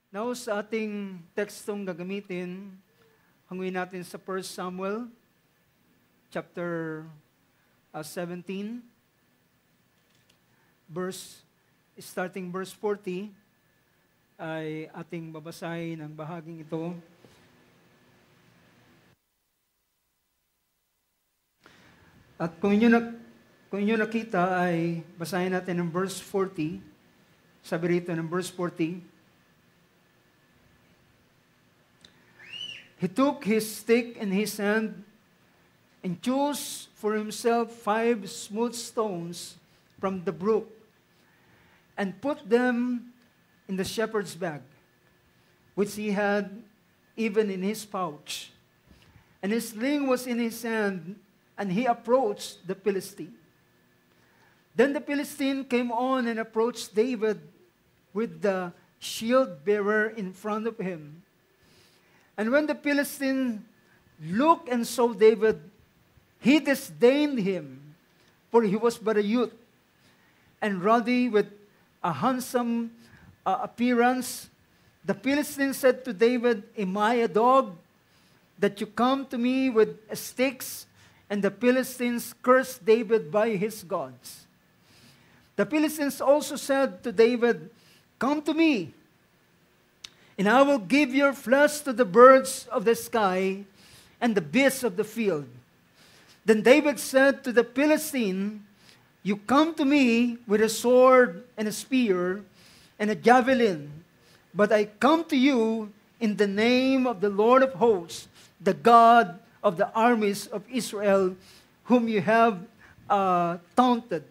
Now sa ating tekstong gagamitin, hanguin natin sa 1 Samuel chapter 17, starting verse 40, ay ating babasahin ang bahaging ito. At kung inyo nakita ay basahin natin ang verse 40. Sabi rito ng verse 40, He took his stick in his hand and chose for himself 5 smooth stones from the brook and put them in the shepherd's bag, which he had even in his pouch. And his sling was in his hand, and he approached the Philistine. Then the Philistine came on and approached David with the shield bearer in front of him. And when the Philistine looked and saw David, he disdained him, for he was but a youth, and ruddy with a handsome appearance. The Philistine said to David, Am I a dog, that you come to me with sticks? And the Philistines cursed David by his gods. The Philistines also said to David, Come to me, and I will give your flesh to the birds of the sky and the beasts of the field. Then David said to the Philistine, You come to me with a sword and a spear and a javelin, but I come to you in the name of the Lord of hosts, the God of the armies of Israel, whom you have taunted.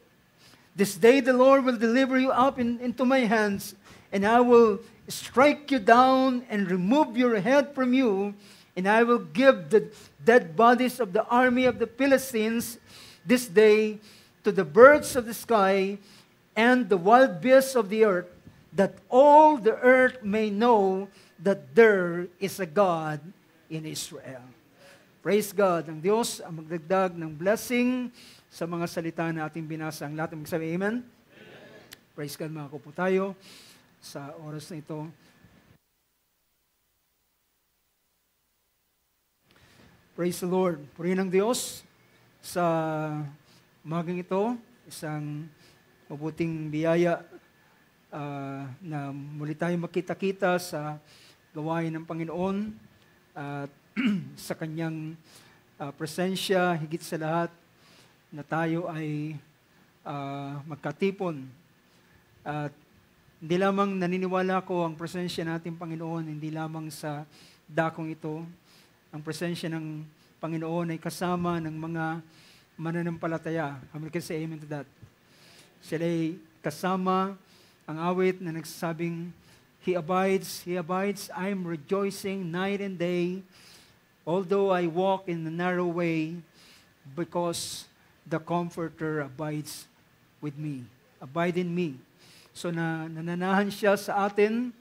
This day the Lord will deliver you up into my hands, and I will strike you down and remove your head from you, and I will give the dead bodies of the army of the Philistines this day to the birds of the sky and the wild beasts of the earth, that all the earth may know that there is a God in Israel. Praise God. Ang Diyos ang magdagdag ng blessing sa mga salita na ating binasa. Ang lahat ng magsabi, Amen? Praise God, mga kupo tayo sa oras na ito. Praise the Lord. Purihin ang Diyos sa umagang ito, isang mabuting biyaya na muli tayo makita-kita sa gawain ng Panginoon at sa Kanyang presensya, higit sa lahat na tayo ay magkatipon. At hindi lamang naniniwala ko ang presensya natin Panginoon, hindi lamang sa dakong ito. Ang presensya ng Panginoon ay kasama ng mga mananampalataya. How many can say amen to that? Sila ay kasama ang awit na nagsasabing, He abides, I'm rejoicing night and day, although I walk in the narrow way, because the Comforter abides with me. Abide in me. So nananahan siya sa atin,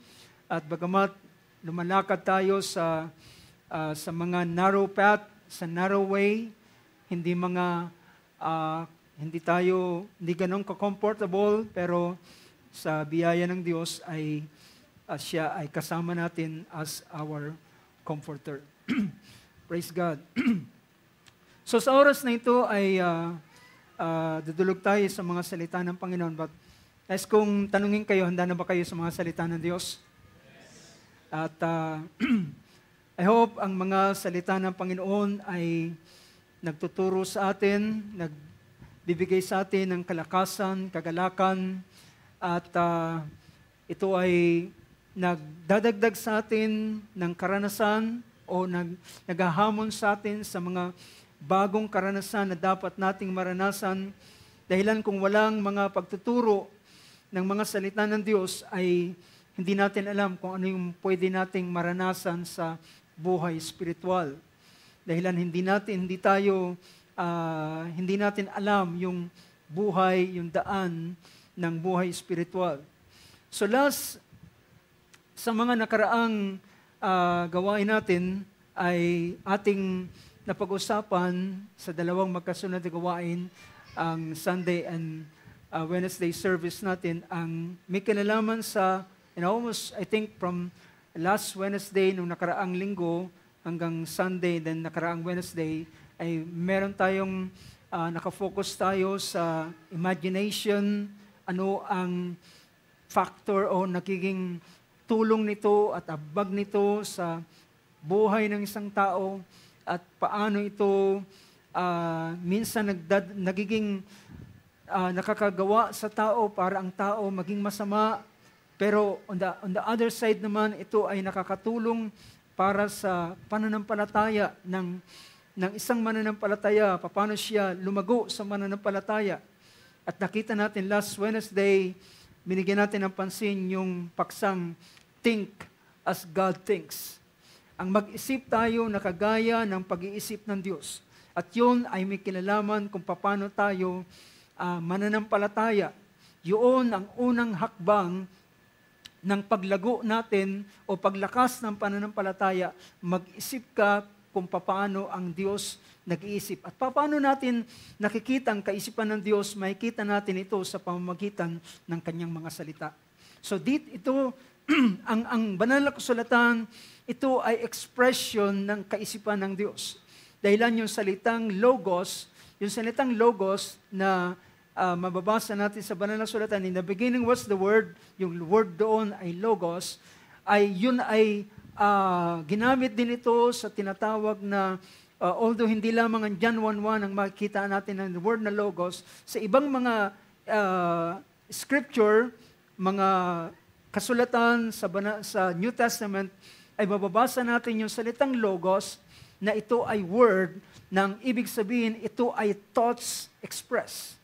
at bagamat lumalakad tayo sa mga narrow path, sa narrow way, hindi ganun ka-comfortable, pero sa biyaya ng Diyos ay siya ay kasama natin as our comforter. Praise God. So sa oras na ito ay dudulog tayo sa mga salita ng Panginoon. But as kung tanungin kayo, handa na ba kayo sa mga salita ng Diyos? Yes. At I hope ang mga salita ng Panginoon ay nagtuturo sa atin, nagbibigay sa atin ng kalakasan, kagalakan, at ito ay nagdadagdag sa atin ng karanasan o naghahamon sa atin sa mga bagong karanasan na dapat nating maranasan. Dahilan kung walang mga pagtuturo ng mga salita ng Diyos ay hindi natin alam kung ano yung pwede nating maranasan sa buhay spiritual. Dahilan hindi natin alam yung buhay, yung daan ng buhay spiritual. So sa mga nakaraang gawain natin ay ating napag-usapan sa dalawang magkasunod na gawain, ang Sunday and Wednesday service natin, ang may kinalaman sa And almost, I think, from last Wednesday, nung nakaraang linggo, hanggang Sunday, then nakaraang Wednesday, ay meron tayong nakafocus tayo sa imagination, ano ang factor o nagiging tulong nito at abag nito sa buhay ng isang tao at paano ito minsan nagiging nakakagawa sa tao para ang tao maging masama. Pero on the other side naman, ito ay nakakatulong para sa pananampalataya ng isang mananampalataya, paano siya lumago sa mananampalataya. At nakita natin last Wednesday, binigyan natin ng pansin yung paksang think as God thinks. Ang mag-isip tayo na kagaya ng pag-iisip ng Diyos. At yun ay may kinalaman kung paano tayo mananampalataya. Yun ang unang hakbang ng paglago natin o paglakas ng pananampalataya. Mag-isip ka kung paano ang Diyos nag-iisip. At paano natin nakikita ang kaisipan ng Diyos, makikita natin ito sa pamamagitan ng kanyang mga salita. So ito, ang banal na kasulatan, ito ay expression ng kaisipan ng Diyos. Dahilan yung salitang logos na mababasa natin sa banal na kasulatan, in the beginning was the Word, yung word doon ay logos, yun ay ginamit din ito sa tinatawag na, although hindi lamang ang John 1:1 ang makikita natin ng word na logos, sa ibang mga scripture, mga kasulatan sa New Testament, ay mababasa natin yung salitang logos na ito ay word, nang ibig sabihin ito ay thoughts expressed.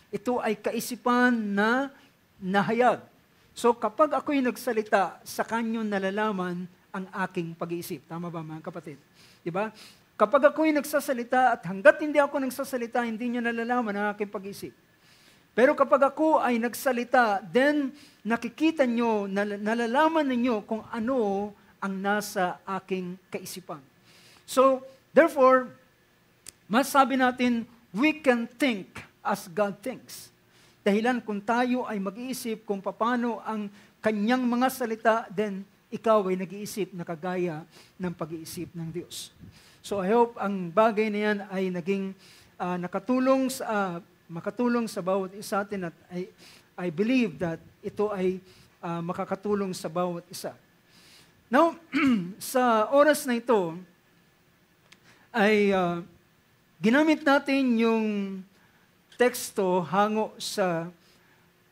Ito ay kaisipan na nahayag. So kapag ako'y nagsalita, sa kanyo nalalaman ang aking pag-iisip. Tama ba mga kapatid? Diba? Kapag ako'y nagsasalita at hanggat hindi ako nagsasalita, hindi nyo nalalaman ang aking pag-iisip. Pero kapag ako ay nagsalita, then nakikita nyo, nalalaman ninyo kung ano ang nasa aking kaisipan. So, therefore, masabi natin, we can think as God thinks. Dahilan kung tayo ay mag-iisip kung paano ang kanyang mga salita, then ikaw ay nag-iisip na kagaya ng pag-iisip ng Diyos. So I hope ang bagay na yan ay naging makatulong sa bawat isa atin at I believe that ito ay makakatulong sa bawat isa. Now, sa oras na ito, ay ginamit natin yung teksto hango sa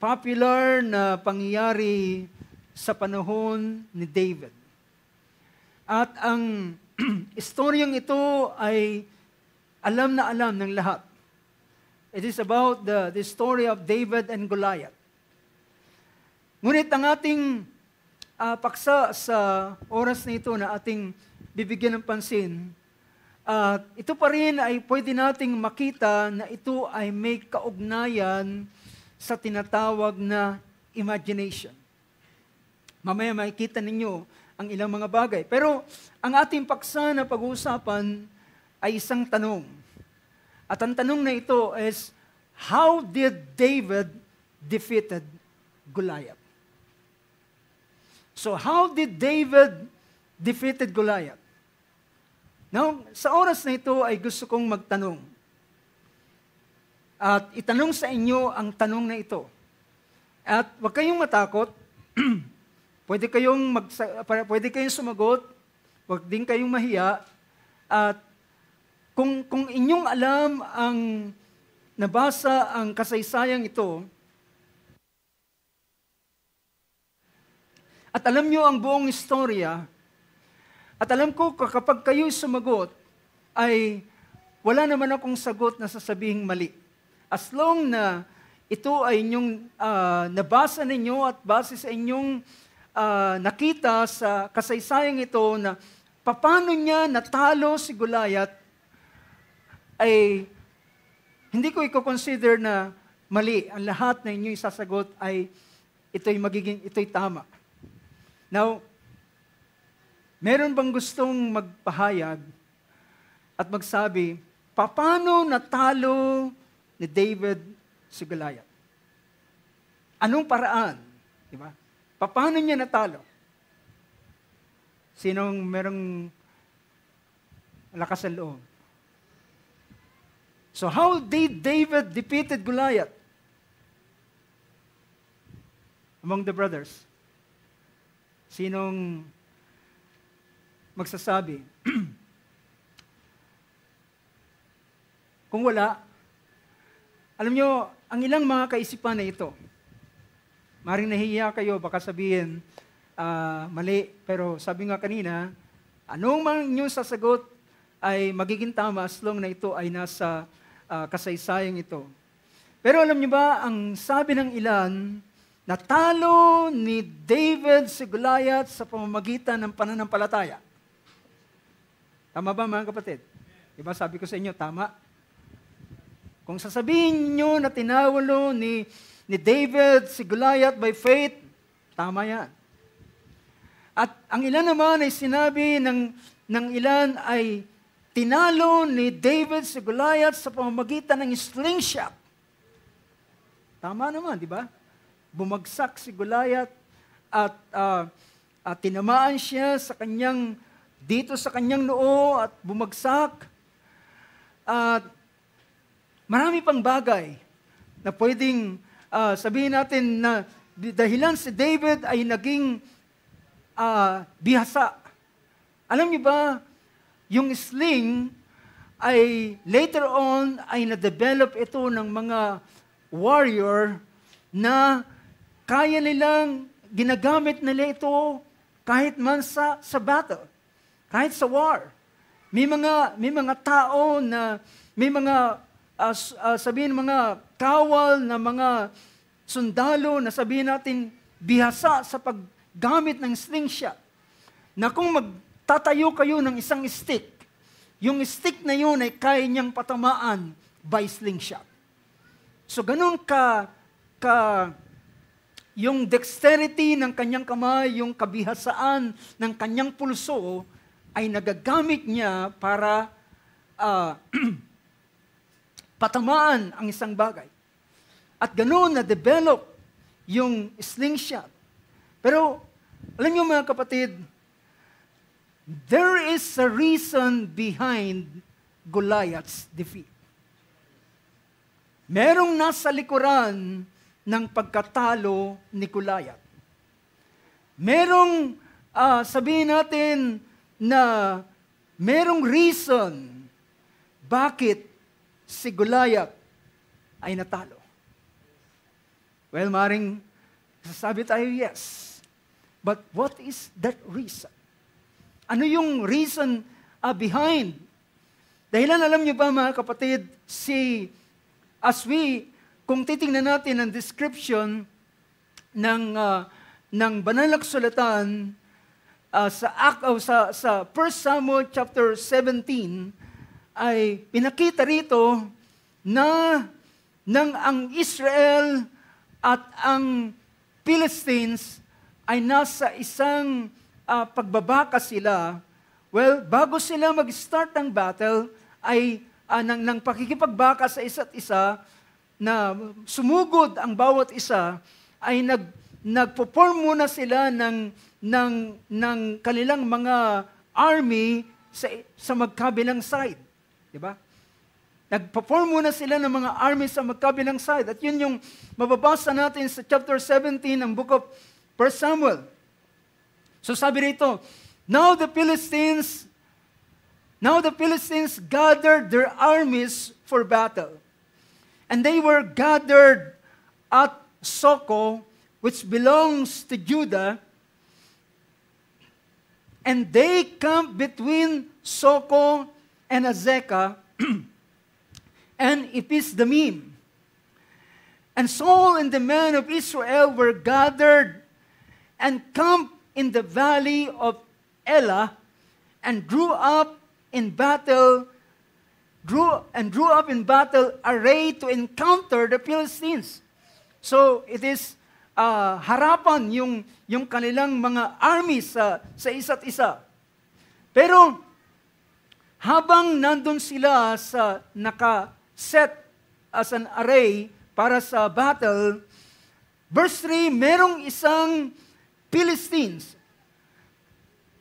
popular na pangyayari sa panahon ni David. At ang istoryang ito ay alam na alam ng lahat. It is about the story of David and Goliath. Ngunit ang ating paksa sa oras na ito na ating bibigyan ng pansin, ito pa rin ay pwede nating makita na ito ay may kaugnayan sa tinatawag na imagination. Mamaya makikita ninyo ang ilang mga bagay. Pero ang ating paksa na pag-uusapan ay isang tanong. At ang tanong na ito is, how did David defeated Goliath? So how did David defeated Goliath? Now, sa oras na ito ay gusto kong magtanong. At itanong sa inyo ang tanong na ito. At huwag kayong matakot. Pwede kayong sumagot. Huwag din kayong mahiya. At kung inyong alam ang nabasa ang kasaysayang ito, at alam nyo ang buong istorya, at alam ko kapag kayo'y sumagot, ay wala naman akong sagot na sasabihing mali. As long na ito ay inyong nabasa ninyo at base sa inyong nakita sa kasaysayang ito na paano niya natalo si Goliath, ay hindi ko i-consider na mali. Ang lahat na inyong isasagot ay ito'y tama. Now, meron bang gustong magpahayag at magsabi, paano natalo ni David si Goliath? Anong paraan? Diba? Paano niya natalo? Sinong merong lakas sa loob? So how did David defeated Goliath? Among the brothers. Sinong magsasabi? Kung wala, alam nyo, ang ilang mga kaisipan na ito, maring nahihiya kayo, baka sabihin, mali, pero sabi nga kanina, anong man inyong sasagot ay magiging tama as long na ito ay nasa kasaysayang ito. Pero alam niyo ba, ang sabi ng ilan, natalo ni David si Goliath sa pamamagitan ng pananampalataya. Tama ba mga kapatid? Diba sabi ko sa inyo, tama? Kung sasabihin niyo na tinawalo ni David si Goliath by faith, tama yan. At ang ilan naman ay sinabi ng ilan ay tinalo ni David si Goliath sa pamamagitan ng slingshot. Tama naman, di ba? Bumagsak si Goliath at tinamaan siya dito sa kanyang noo at bumagsak. At marami pang bagay na pwedeng sabihin natin na dahilan si David ay naging bihasa. Alam niyo ba, yung sling ay later on ay na-develop ito ng mga warrior na kaya nilang ginagamit nila ito kahit man sa battle, kahit sa war. May mga tao na may mga sabihin mga kawal na mga sundalo na sabihin natin bihasa sa paggamit ng slingshot. Na kung magtatayo kayo ng isang stick, yung stick na yun ay kaya niyang patamaan by slingshot. So ganun ka yung dexterity ng kanyang kamay, yung kabihasaan ng kanyang pulso ay nagagamit niya para patamaan ang isang bagay. At ganoon na-develop yung slingshot. Pero, alam niyo mga kapatid, there is a reason behind Goliath's defeat. Merong nasa likuran ng pagkatalo ni Goliath. Merong, sabihin natin na merong reason bakit si Goliath ay natalo. Well, maring sasabi tayo, yes. But what is that reason? Ano yung reason behind? Dahilan alam niyo ba mga kapatid, kung titingnan natin ang description ng banal na kasulatan sa 1 Samuel chapter 17, ay pinakita rito na ang Israel at ang Philistines ay nasa isang pagbabaka sila. Well, bago sila mag-start ng battle, ay ng pakikipagbaka sa isa't isa, na sumugod ang bawat isa, ay nagpo-form muna sila ng kanilang mga army sa magkabilang side. Diba? Nagpo-form muna sila ng mga army sa magkabilang side. At yun yung mababasa natin sa chapter 17 ng book of 1 Samuel. So sabi rito, Now the Philistines gathered their armies for battle. And they were gathered at Soko, which belongs to Judah. And they camped between Soko and Azekah, and Ephes-Dammim. And Saul and the men of Israel were gathered and camped in the valley of Elah, and drew up in battle array to encounter the Philistines. So it is harapan yung kanilang mga armies sa isa't isa. Pero habang nandun sila sa naka-set as an array para sa battle, verse 3, merong isang Philistines.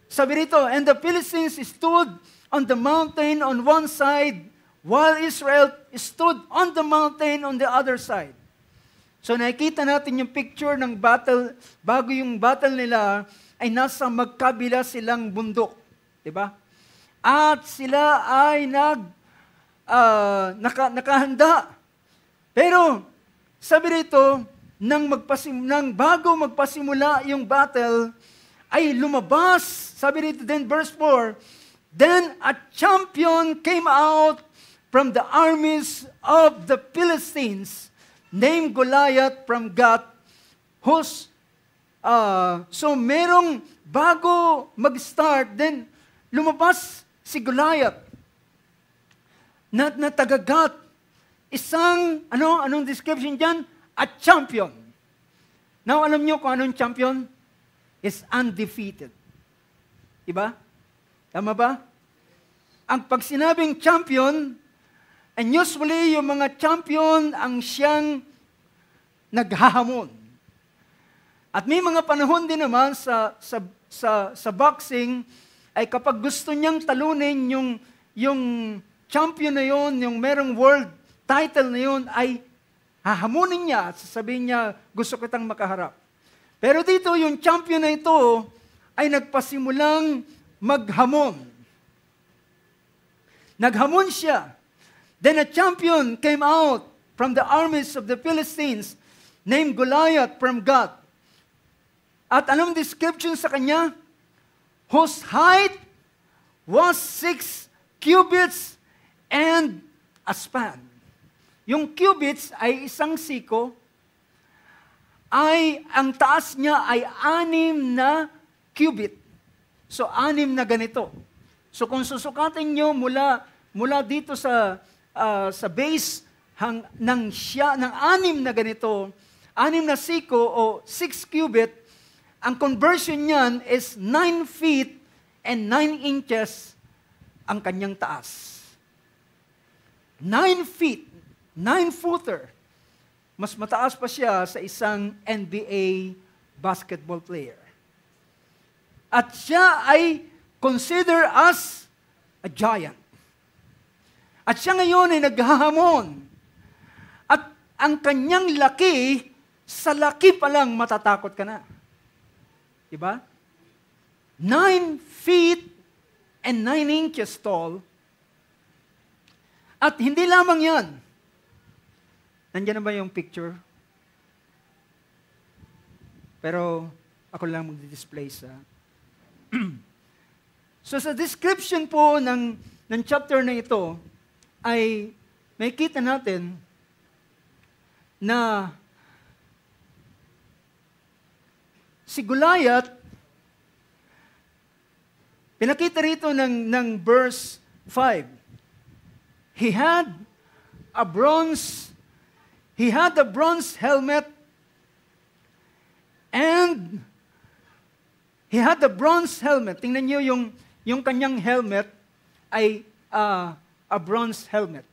Sabi rito, and the Philistines stood on the mountain on one side, while Israel stood on the mountain on the other side. So nakikita natin yung picture ng battle, bago yung battle nila, ay nasa magkabila silang bundok. Diba? At sila ay nakahanda. Pero, sabi rito, nang bago magpasimula yung battle, ay lumabas, sabi rito then verse 4, then a champion came out from the armies of the Philistines, named Goliath from Gath, so merong bago mag-start, then lumabas si Goliath na taga-Gath. Isang, anong description dyan? A champion. Now, alam nyo kung anong champion? Is undefeated. Diba? Tama ba? Ang pag sinabing champion, and usually yung mga champion ang siyang naghahamon. At may mga panahon din naman sa boxing, ay kapag gusto niyang talunin yung champion na yun, yung merong world title na yun, ay hahamunin niya at sasabihin niya, gusto kitang makaharap. Pero dito, yung champion na ito ay nagpasimulang maghamon. Naghamon siya. Then a champion came out from the armies of the Philistines named Goliath from Gath. At anong description sa kanya? Whose height was 6 cubits and a span. Yung cubits ay isang siko, ay ang taas niya ay 6 na cubit. So 6 na ganito. So kung susukatin nyo mula dito sa base ng 6 na ganito, 6 na siko o 6 cubit, ang conversion niyan is 9 feet and 9 inches ang kanyang taas. 9 feet, 9-footer. Mas mataas pa siya sa isang NBA basketball player. At siya ay considered as a giant. At siya ngayon ay naghahamon. At ang kanyang laki, sa laki pa lang matatakot ka na. Diba? 9 feet and 9 inches tall. At hindi lamang yan. Nandiyan na ba yung picture? Pero ako lang magdi-display sa... So sa description po ng chapter na ito, ay may kita natin na si Goliath, pinakita rito ng verse 5. He had a bronze helmet, and he had the bronze helmet. Tingnan niyo yung kanyang helmet ay a bronze helmet.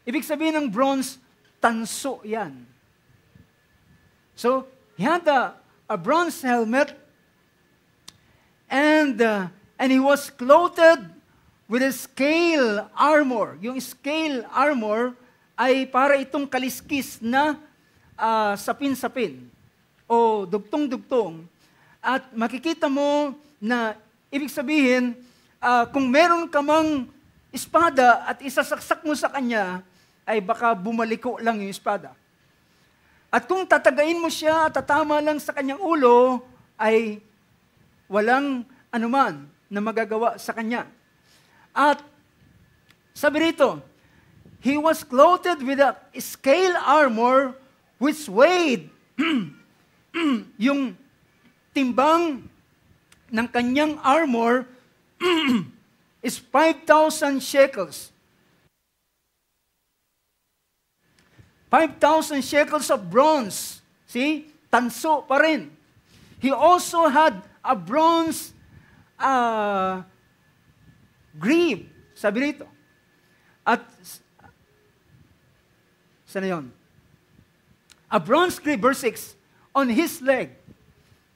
Ibig sabihin ng bronze, tanso yan. So, he had a bronze helmet, and he was clothed with a scale armor. Yung scale armor ay para itong kaliskis na sapin-sapin o dugtong-dugtong. At makikita mo na ibig sabihin, kung meron ka mang espada at isasaksak mo sa kanya, ay baka bumaliko lang yung espada. At kung tatagain mo siya, tatama lang sa kanyang ulo, ay walang anuman na magagawa sa kanya. At sabi rito, he was clothed with a scale armor which weighed yung timbang ng kanyang armor is 5,000 shekels. 5,000 shekels of bronze. See? Tanso pa rin. He also had a bronze greave. Sabi rito. At, saan na yun? A bronze greave, verse 6, on his leg.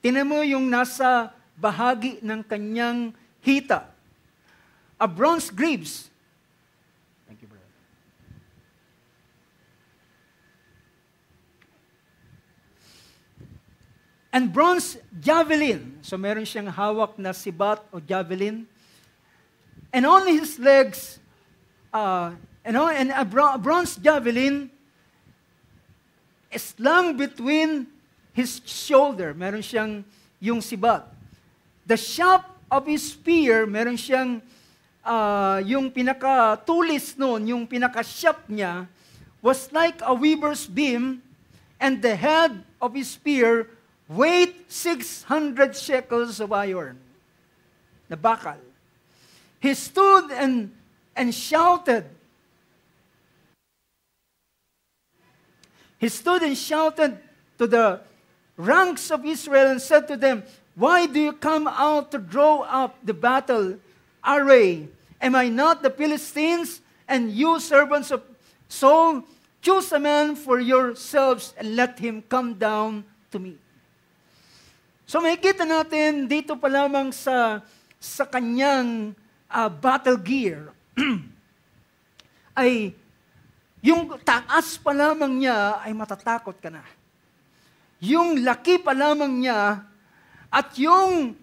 Tingnan mo yung nasa bahagi ng kanyang hita. A bronze greaves. Thank you, brother. And bronze javelin. So meron siyang hawak na sibat o javelin. And on his legs, and a bronze javelin slung between his shoulder. Meron siyang yung sibat. The shaft of his spear, meron siyang yung pinaka-tulis noon, yung pinaka-shaft niya, was like a weaver's beam, and the head of his spear weighed 600 shekels of iron. The bakal. He stood and shouted. He stood and shouted to the ranks of Israel and said to them, "Why do you come out to draw up the battle array? Am I not the Philistines? And you servants of Saul, choose a man for yourselves and let him come down to me." So makikita natin dito pa lamang sa kanyang battle gear ay yung taas pa lamang niya ay matatakot ka na. Yung laki pa lamang niya at yung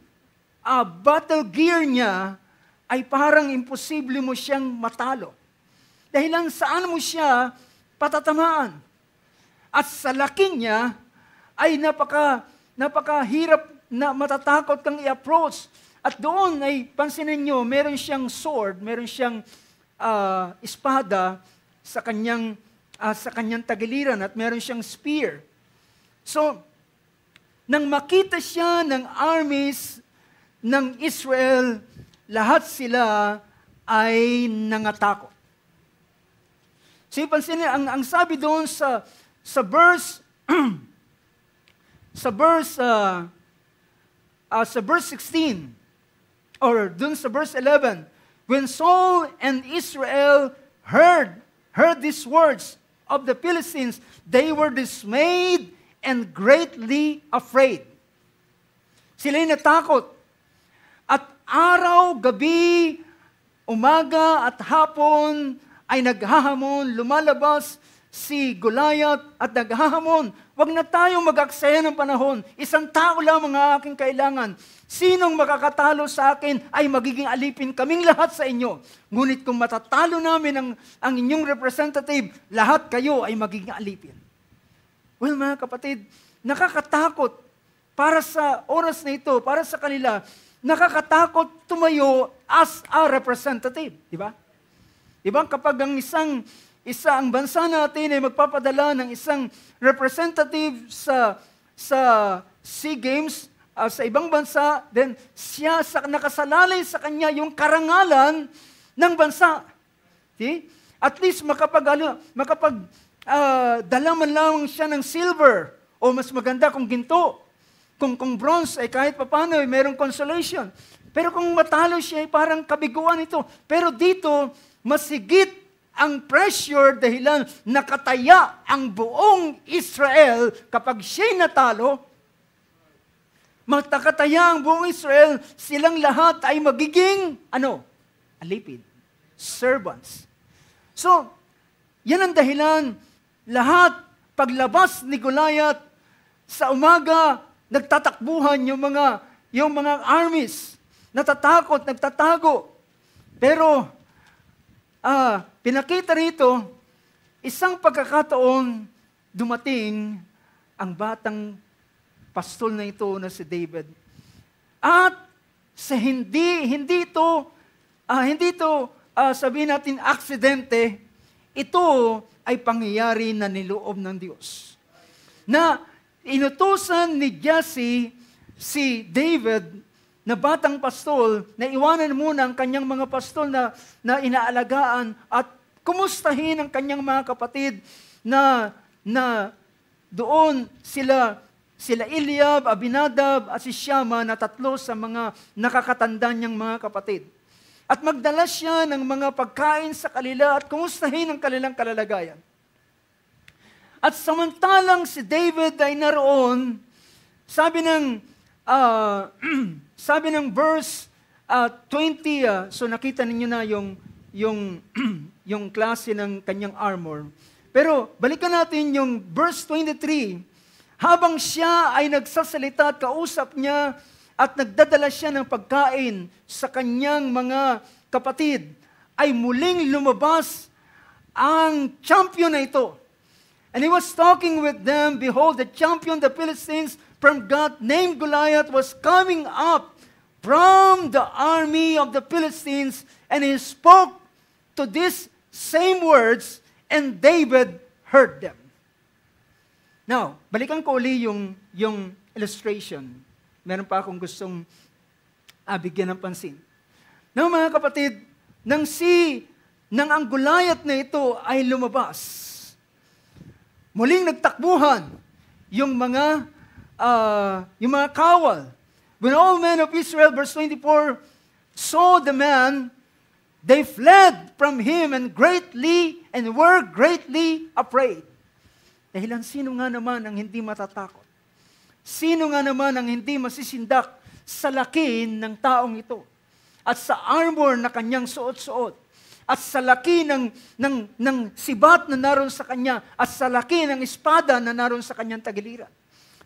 battle gear niya ay parang imposible mo siyang matalo. Dahilan saan mo siya patatamaan. At sa laki niya ay napakahirap na matatakot kang i-approach. At doon ay pansinin nyo, meron siyang sword, meron siyang espada sa kanyang tagiliran at meron siyang spear. So, nang makita siya ng armies ng Israel, lahat sila ay nangatakot. So, pansinin, ang sabi doon sa verse sa verse 16 or doon sa verse 11, when Saul and Israel heard these words of the Philistines, they were dismayed and greatly afraid. Sila'y natakot. At araw, gabi, umaga at hapon ay naghahamon, lumalabas si Goliath at naghahamon. Huwag na tayong mag-aksaya ng panahon. Isang tao lang ang aking kailangan. Sinong makakatalo sa akin ay magiging alipin kaming lahat sa inyo. Ngunit kung matatalo namin ang inyong representative, lahat kayo ay magiging alipin. Well, mga kapatid, nakakatakot para sa oras na ito, para sa kanila, nakakatakot tumayo as a representative. Di ba? Di ba? Kapag ang ang bansa natin ay magpapadala ng isang representative sa SEA Games, sa ibang bansa, then siya nakasalalay sa kanya yung karangalan ng bansa. See? At least dala man lang siya ng silver o mas maganda kung ginto. Kung bronze ay kahit papano ay merong consolation. Pero kung matalo siya ay parang kabiguan ito. Pero dito, masigit ang pressure dahilan nakataya ang buong Israel kapag siya'y natalo. Magtakataya ang buong Israel, silang lahat ay magiging, alipid, servants. So, yan ang dahilan, lahat, paglabas ni Goliath, sa umaga, nagtatakbuhan yung mga armies, natatakot, nagtatago. Pero, pinakita rito, isang pagkakataon, dumating ang batang pastol na ito na si David. At sa hindi ito sabihin natin aksidente, ito ay pangyayari na niloob ng Diyos. Na inutusan ni Jesse si David na batang pastol na iwanan muna ang kanyang mga pastol na inaalagaan at kumustahin ang kanyang mga kapatid na doon sila Eliab, Abinadab, at si Shama na tatlo sa mga nakakatanda niyang mga kapatid. At magdala siya ng mga pagkain sa kanila at kumustahin ang kanilang kalalagayan. At samantalang si David ay naroon, sabi ng sabi ng verse 20, so nakita ninyo na yung klase ng kanyang armor. Pero balikan natin yung verse 23. Habang siya ay nagsasalita at kausap niya at nagdadala siya ng pagkain sa kanyang mga kapatid, ay muling lumabas ang champion na ito. And he was talking with them. Behold, the champion, the Philistines from Gath, named Goliath, was coming up from the army of the Philistines, and he spoke to these same words, and David heard them. Now, balikan ko uli yung illustration. Meron pa akong gustong bigyan ng pansin. Now, mga kapatid, nang ang Goliath na ito ay lumabas, muling nagtakbuhan yung mga kawal. When all men of Israel, verse 24, saw the man, they fled from him and were greatly afraid. Dahilan sino nga naman ang hindi matatakot? Sino nga naman ang hindi masisindak sa laki ng taong ito? At sa armor na kanyang suot-suot? At sa laki ng sibat na naroon sa kanya, at sa laki ng espada na naroon sa kanyang tagiliran.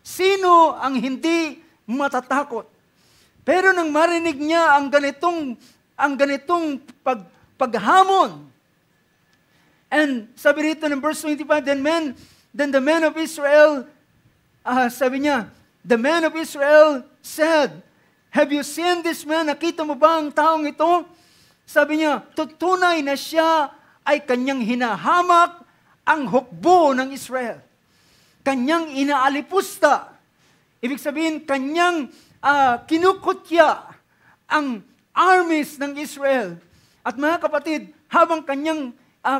Sino ang hindi matatakot? Pero nang marinig niya ang ganitong paghamon, and sabi rito ng verse 25, then the men of Israel, sabi niya, the men of Israel said, have you seen this man? Nakita mo ba ang taong ito? Sabi niya, tutunay na siya ay kanyang hinahamak ang hukbo ng Israel. Kanyang inaalipusta. Ibig sabihin, kanyang kinukutya ang armies ng Israel. At mga kapatid, habang kanyang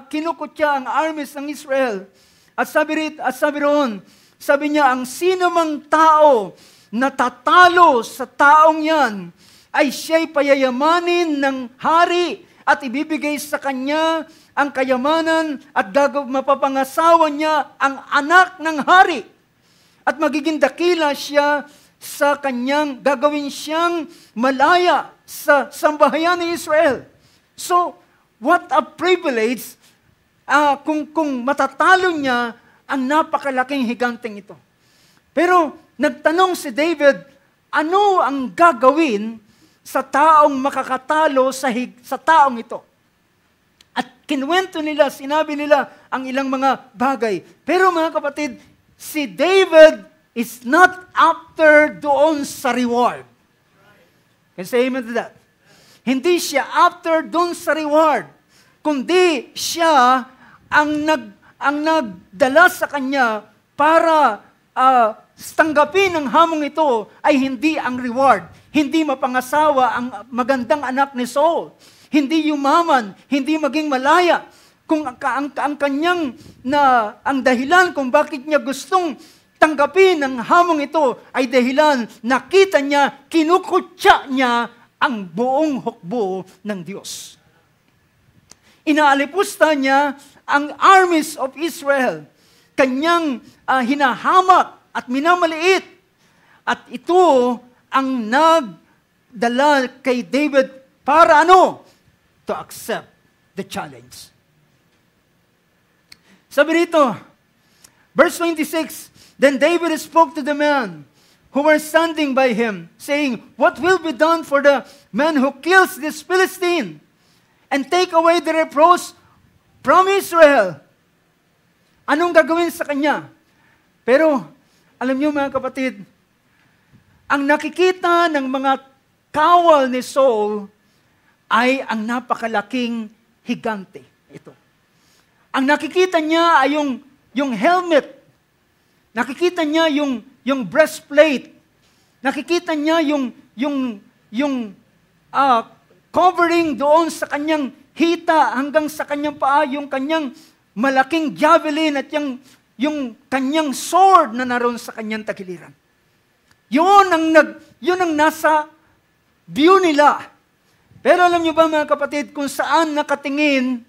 kinukutya ang armies ng Israel, at sabi roon, sabi niya, ang sino mang tao na tatalo sa taong yan, ay siya'y payayamanin ng hari at ibibigay sa kanya ang kayamanan at mapapangasawa niya ang anak ng hari. At magiging dakila siya sa kanyang, gagawin siyang malaya sa sambahayan ng Israel. So, what a privilege kung matatalo niya ang napakalaking higanteng ito. Pero nagtanong si David, ano ang gagawin sa taong makakatalo sa taong ito? At kinuwento nila, sinabi nila ang ilang mga bagay. Pero mga kapatid, si David is not after doon sa reward. Can you say amen to that? Hindi siya after doon sa reward, kundi siya ang nagdala sa kanya para tanggapin ang hamong ito ay hindi ang reward, hindi mapangasawa ang magandang anak ni Saul, hindi yumaman, hindi maging malaya. Kung ang kanyang ang dahilan kung bakit niya gustong tanggapin ang hamong ito ay dahilan nakita niya, kinukutya niya ang buong hukbo ng Diyos. Inaalipusta niya ang armies of Israel. Kanyang hinahamak at minamaliit. At ito ang nagdala kay David para ano? To accept the challenge. Sabi rito, verse 26, then David spoke to the men who were standing by him, saying, what will be done for the man who kills this Philistine and take away the reproach from Israel? Anong gagawin sa kanya? Pero, alam niyo mga kapatid, ang nakikita ng mga kawal ni Saul ay ang napakalaking higante. Ito. Ang nakikita niya ay yung helmet. Nakikita niya yung breastplate. Nakikita niya yung covering doon sa kanyang hita hanggang sa kanyang paa, yung kanyang malaking javelin at yung kanyang sword na naroon sa kanyang tagiliran. Yun ang nasa view nila. Pero alam niyo ba mga kapatid, kung saan nakatingin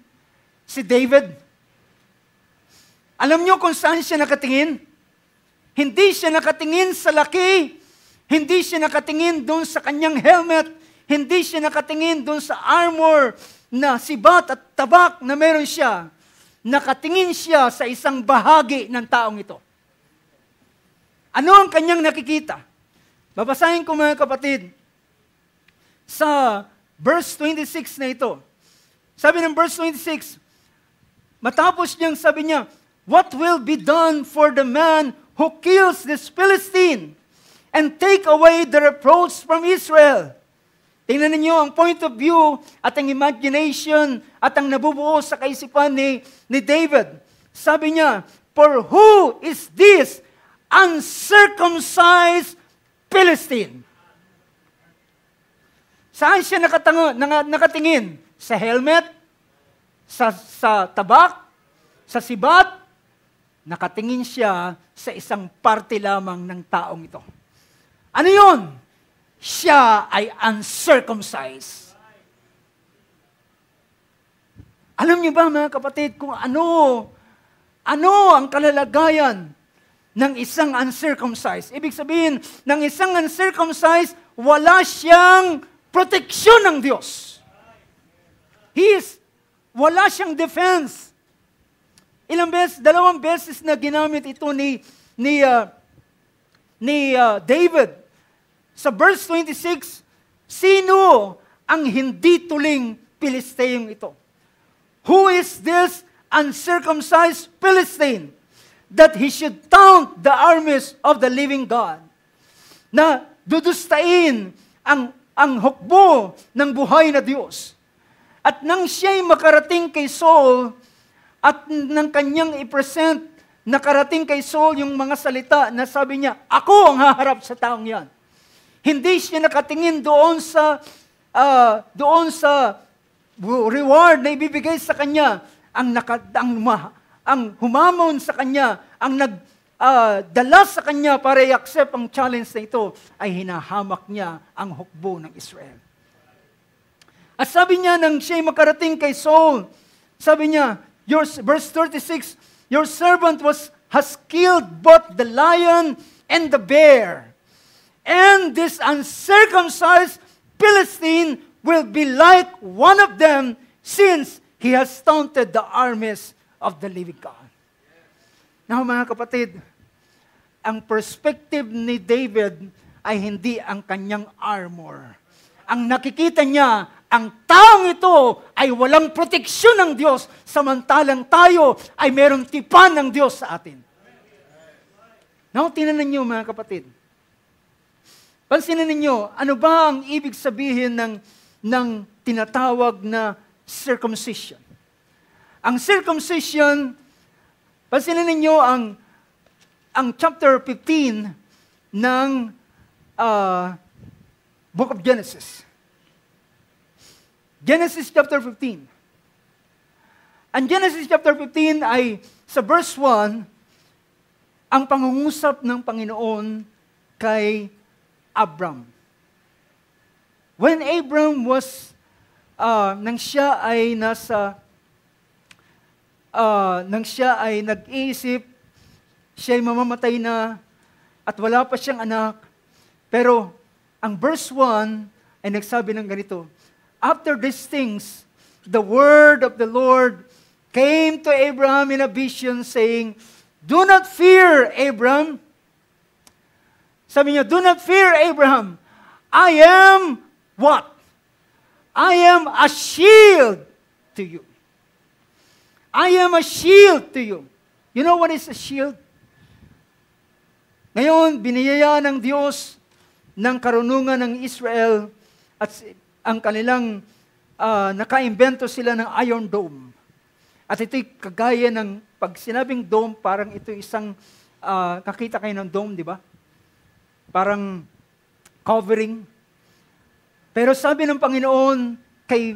si David? Alam niyo kung saan siya nakatingin? Hindi siya nakatingin sa laki Hindi siya nakatingin doon sa kanyang helmet. Hindi siya nakatingin doon sa armor na sibat at tabak na meron siya. Nakatingin siya sa isang bahagi ng taong ito. Ano ang kanyang nakikita? Babasahin ko mga kapatid sa verse 26 na ito. Sabi ng verse 26, matapos niyang sabi niya, what will be done for the man who kills this Philistine and take away the reproach from Israel? Tingnan ninyo ang point of view at ang imagination at ang nabubuo sa kaisipan ni David. Sabi niya, for who is this uncircumcised Philistine? Saan siya nakatingin? Sa helmet? Sa tabak? Sa sibat? Nakatingin siya sa isang parte lamang ng taong ito. Ano yun? Siya ay uncircumcised. Alam niyo ba mga kapatid kung ano ang kalalagayan ng isang uncircumcised? Ibig sabihin, ng isang uncircumcised, wala siyang proteksyon ng Diyos. Wala siyang defense. Dalawang beses na ginamit ito ni David. Sa verse 26, sino ang hindi tuling Pilisteyong ito? Who is this uncircumcised Philistine that he should taunt the armies of the living God? Na dudustain ang hukbo ng buhay na Diyos. At nang siya'y makarating kay Saul at nang kanyang i-present, nakarating kay Saul yung mga salita na sabi niya, ako ang haharap sa taong yan. Hindi siya nakatingin doon sa reward na ibibigay sa kanya. Ang humamon sa kanya, ang nagdala sa kanya para i-accept ang challenge na ito, ay hinahamak niya ang hukbo ng Israel. At sabi niya, nang siya'y makarating kay Saul, sabi niya, verse 36, your servant has killed both the lion and the bear. And this uncircumcised Philistine will be like one of them, since he has taunted the armies of the living God. Now mga kapatid, ang perspective ni David ay hindi ang kanyang armor. Ang nakikita niya, ang taong ito ay walang proteksyon ng Diyos, samantalang tayo ay merong tipan ng Diyos sa atin. Now, tingnan ninyo mga kapatid. Pansinin ninyo, ano ba ang ibig sabihin ng tinatawag na circumcision? Ang circumcision, pansinin ninyo ang chapter 15 ng Book of Genesis. Genesis chapter 15. Ang Genesis chapter 15 ay sa verse 1, ang pangungusap ng Panginoon kay Abram. When Abram nang siya ay nag-iisip, siya ay mamamatay na at wala pa siyang anak. Pero ang verse 1 ay nagsabi ng ganito, after these things, the word of the Lord came to Abraham in a vision saying, do not fear, Abram. Sabi niya, do not fear, Abraham. I am what? I am a shield to you. I am a shield to you. You know what is a shield? Ngayon, biniyaya ng Diyos ng karunungan ng Israel at ang kanilang nakaimbento sila ng Iron Dome. At ito'y kagaya ng, pag sinabing dome, parang ito isang, kakita kayo ng dome, di ba? Parang covering. Pero sabi ng Panginoon kay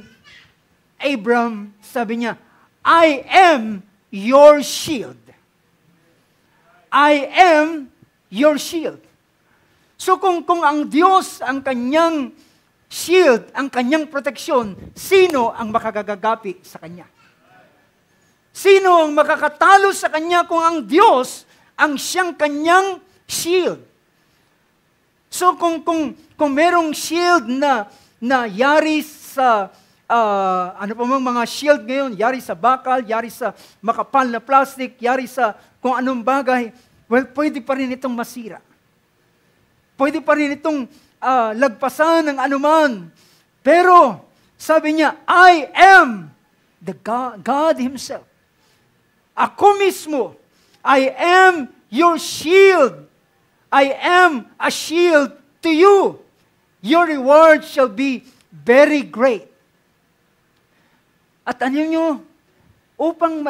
Abram, sabi niya, I am your shield. I am your shield. So kung ang Diyos ang kanyang shield, ang kanyang proteksyon, sino ang makagagapi sa Kanya? Sino ang makakatalo sa Kanya kung ang Diyos ang siyang kanyang shield? So kung merong shield na yari sa ano pa mang mga shield ngayon, yari sa bakal, yari sa makapal na plastic, yari sa kung anong bagay, well, pwede pa rin itong masira. Pwede pa rin itong lagpasan ng anuman. Pero, sabi niya, I am the God Himself. Ako mismo, I am your shield. I am a shield to you. Your reward shall be very great. At ano nyo, upang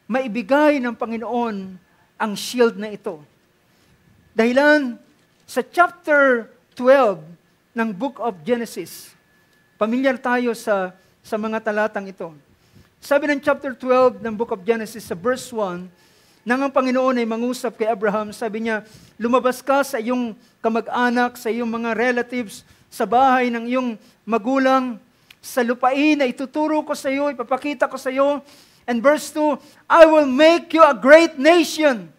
maibigay ng Panginoon ang shield na ito. Dahilan, sa chapter 12 ng Book of Genesis, pamilyar tayo sa mga talatang ito. Sabi ng chapter 12 ng Book of Genesis, sa verse 1, nang ang Panginoon ay mangusap kay Abraham, sabi niya, lumabas ka sa iyong kamag-anak, sa iyong mga relatives, sa bahay ng iyong magulang, sa lupain na ituturo ko sa iyo, ipapakita ko sa iyo. And verse 2, I will make you a great nation.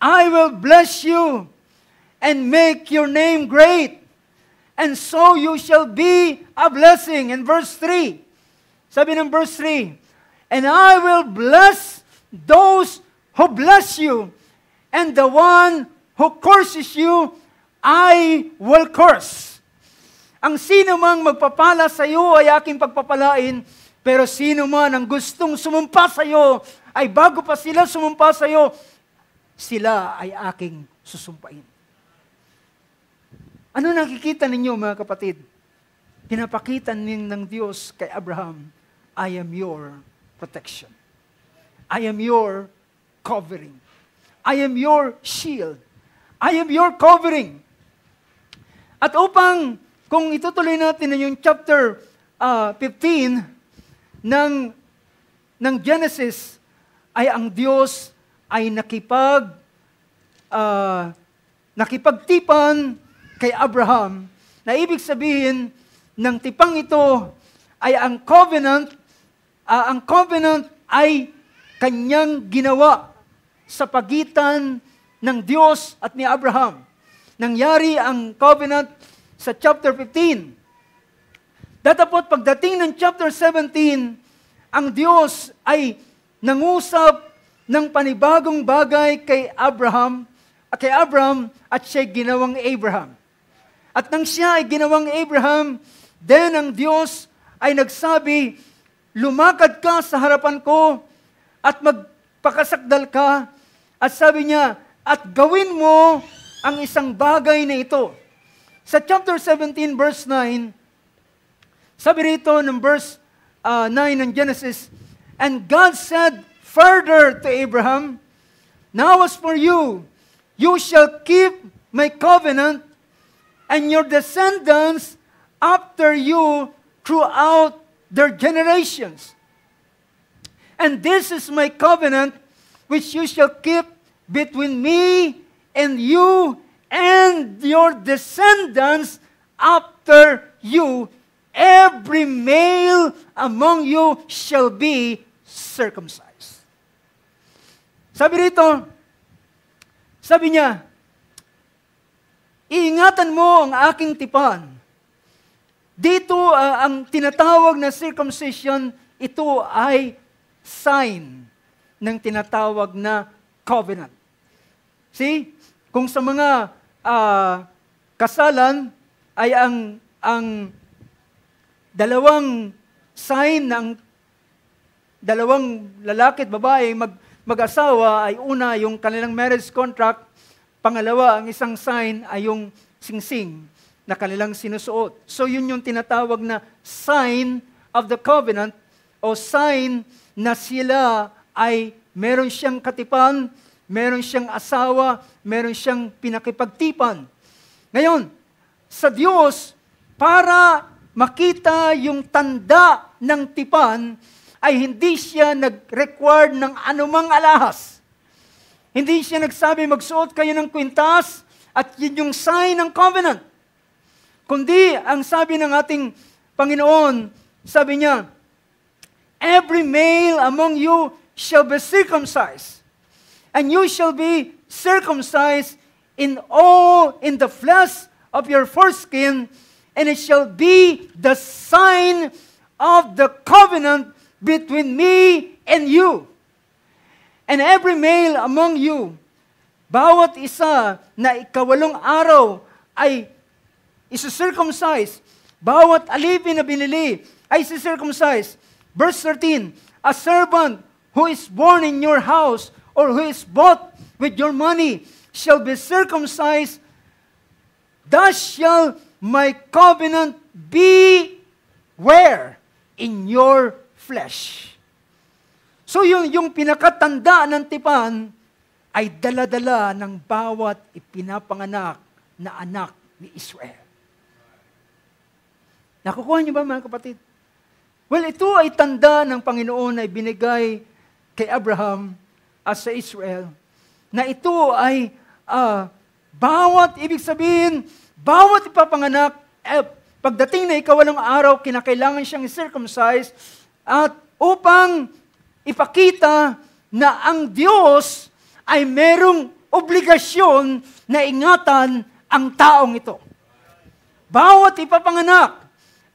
I will bless you and make your name great. And so you shall be a blessing. And verse 3, sabi ng verse 3, and I will bless those who bless you, and the one who curses you, I will curse. Ang sino mang magpapala sa iyo ay aking pagpapalain, pero sino man ang gustong sumumpa sa iyo, ay bago pa sila sumumpa sa iyo, sila ay aking susumpain. Ano nakikita ninyo mga kapatid? Pinapakita ng Diyos kay Abraham, I am your protection. I am your covering. I am your shield. I am your covering. At upang, kung itutuloy natin yung chapter 15 ng Genesis, ay ang Diyos ay nakipagtipan kay Abraham, na ibig sabihin ng tipang ito ay ang covenant ay kanyang ginawa sa pagitan ng Diyos at ni Abraham. Nangyari ang covenant sa chapter 15. Datapot pagdating ng chapter 17, ang Diyos ay nangusap ng panibagong bagay kay Abraham at siya ginawang Abraham. At nang siya ay ginawang Abraham, then ang Diyos ay nagsabi, lumakad ka sa harapan ko at magpakasakdal ka. At sabi niya, at gawin mo ang isang bagay na ito. Sa chapter 17, verse 9, sabi rito ng verse 9 ng Genesis, and God said further to Abraham, now as for you, you shall keep my covenant, and your descendants after you throughout their generations. And this is my covenant which you shall keep between me and you and your descendants after you. Every male among you shall be circumcised. Sabi rito, sabi niya, iingatan mo ang aking tipan. Dito, ang tinatawag na circumcision, ito ay sign ng tinatawag na covenant. See? Kung sa mga kasalan ay ang dalawang sign ng dalawang lalaki at babae mag-asawa ay una yung kanilang marriage contract, pangalawa ang isang sign ay yung singsing na kanilang sinusuot. So yun yung tinatawag na sign of the covenant o sign na sila ay meron siyang katipan, meron siyang asawa, meron siyang pinakipagtipan. Ngayon, sa Diyos, para makita yung tanda ng tipan, ay hindi siya nag-require ng anumang alahas. Hindi siya nagsabi, magsuot kayo ng kwintas, at yun yung sign ng covenant. Kundi, ang sabi ng ating Panginoon, sabi niya, every male among you shall be circumcised, and you shall be circumcised in the flesh of your foreskin, and it shall be the sign of the covenant between me and you. And every male among you, bawat isa na ikawalong araw ay isa-circumcise, bawat alipin na binili ay isa-circumcise. Verse 13, a servant who is born in your house or who is bought with your money shall be circumcised. Thus shall my covenant be where? In your flesh. So yung pinakatanda ng tipan ay dala-dala ng bawat ipinapanganak na anak ni Israel. Nakukuha niyo ba, mga kapatid? Well, ito ay tanda ng Panginoon na ibinigay kay Abraham at sa Israel, na ito ay ibig sabihin, bawat ipapanganak, pagdating na ikawalong araw, kinakailangan siyang circumcise at upang ipakita na ang Diyos ay merong obligasyon na ingatan ang taong ito. Bawat ipapanganak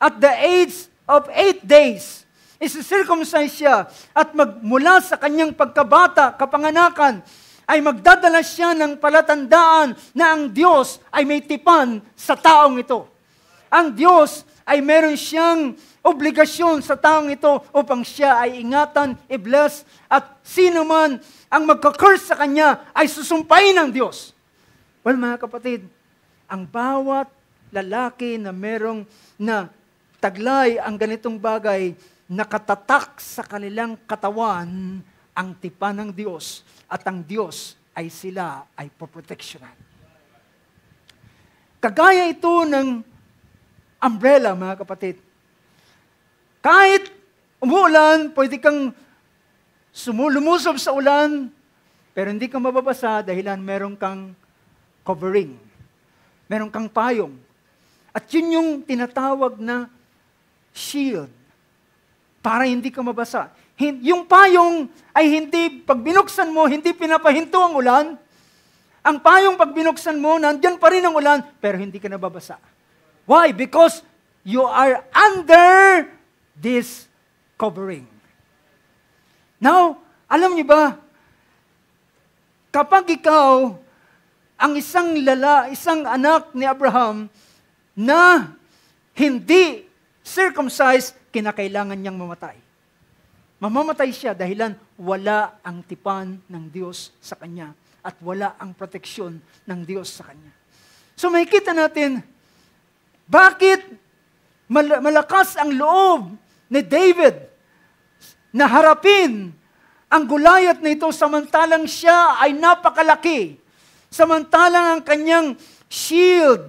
at the age of 8 days, isi-circumcise siya at magmula sa kanyang pagkabata, kapanganakan, ay magdadala siya ng palatandaan na ang Diyos ay may tipan sa taong ito. Ang Diyos ay meron siyang obligasyon sa taong ito upang siya ay ingatan, i-bless, at sino man ang magka-curse sa kanya ay susumpain ng Diyos. Well, mga kapatid, ang bawat lalaki na merong na taglay ang ganitong bagay, nakatatak sa kanilang katawan ang tipan ng Diyos at ang Diyos ay sila ay poproteksyonan. Kagaya ito ng umbrella, mga kapatid. Kahit umuulan, pwede kang lumusob sa ulan, pero hindi ka mababasa dahilan meron kang covering. Meron kang payong. At yun yung tinatawag na shield para hindi ka mabasa. Yung payong ay hindi, pag binuksan mo, hindi pinapahinto ang ulan. Ang payong pag binuksan mo, nandyan pa rin ang ulan, pero hindi ka nababasa. Why? Because you are under this covering. Now, alam niyo ba, kapag ikaw, ang isang anak ni Abraham na hindi circumcised, kinakailangan niyang mamatay. Mamamatay siya dahilan wala ang tipan ng Diyos sa kanya at wala ang proteksyon ng Diyos sa kanya. So makikita natin, bakit malakas ang loob ni David na harapin ang Goliath na ito samantalang siya ay napakalaki. Samantalang ang kanyang shield,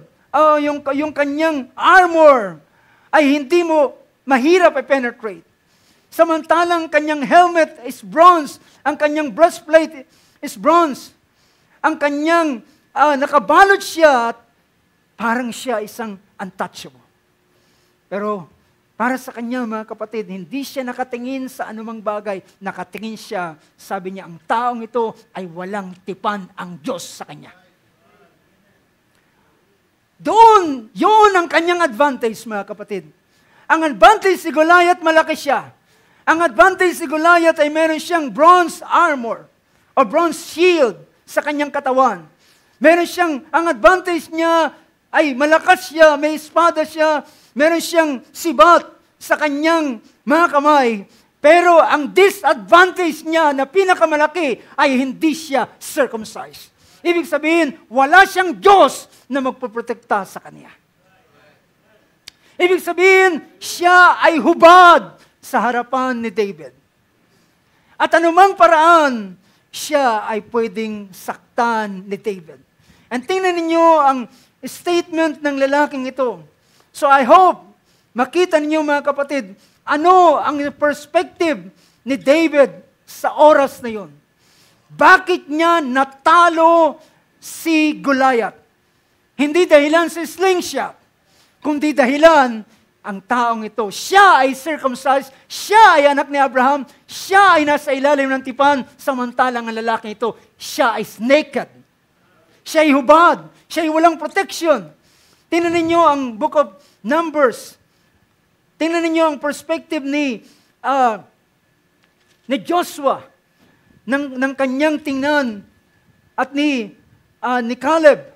yung kanyang armor ay hindi mo mahirap i-penetrate. Samantalang kanyang helmet is bronze, ang kanyang breastplate is bronze. Ang kanyang nakabalot siya at parang siya isang untouchable. Pero para sa kanya, mga kapatid, hindi siya nakatingin sa anumang bagay. Nakatingin siya, sabi niya, ang taong ito ay walang tipan ang Diyos sa kanya. Doon, yun ang kanyang advantage, mga kapatid. Ang advantage si Goliath, malaki siya. Ang advantage si Goliath ay meron siyang bronze armor o bronze shield sa kanyang katawan. Meron siyang, ang advantage niya ay malakas siya, may espada siya, meron siyang sibat sa kanyang mga kamay. Pero ang disadvantage niya na pinakamalaki ay hindi siya circumcised. Ibig sabihin, wala siyang Diyos na magpoprotekta sa kanya. Ibig sabihin, siya ay hubad sa harapan ni David. At anumang paraan, siya ay pwedeng saktan ni David. And tingnan ninyo ang statement ng lalaking ito. So I hope, makita ninyo mga kapatid, ano ang perspective ni David sa oras na yun. Bakit niya natalo si Goliath? Hindi dahilan sa slingshot, kundi dahilan ang taong ito. Siya ay circumcised, siya ay anak ni Abraham, siya ay nasa ilalim ng tipan, samantalang ang lalaki ito, siya ay naked. Siya'y hubad. Siya'y walang protection. Tingnan ninyo ang Book of Numbers. Tingnan ninyo ang perspective ni Joshua ng kanyang tingnan at ni Caleb.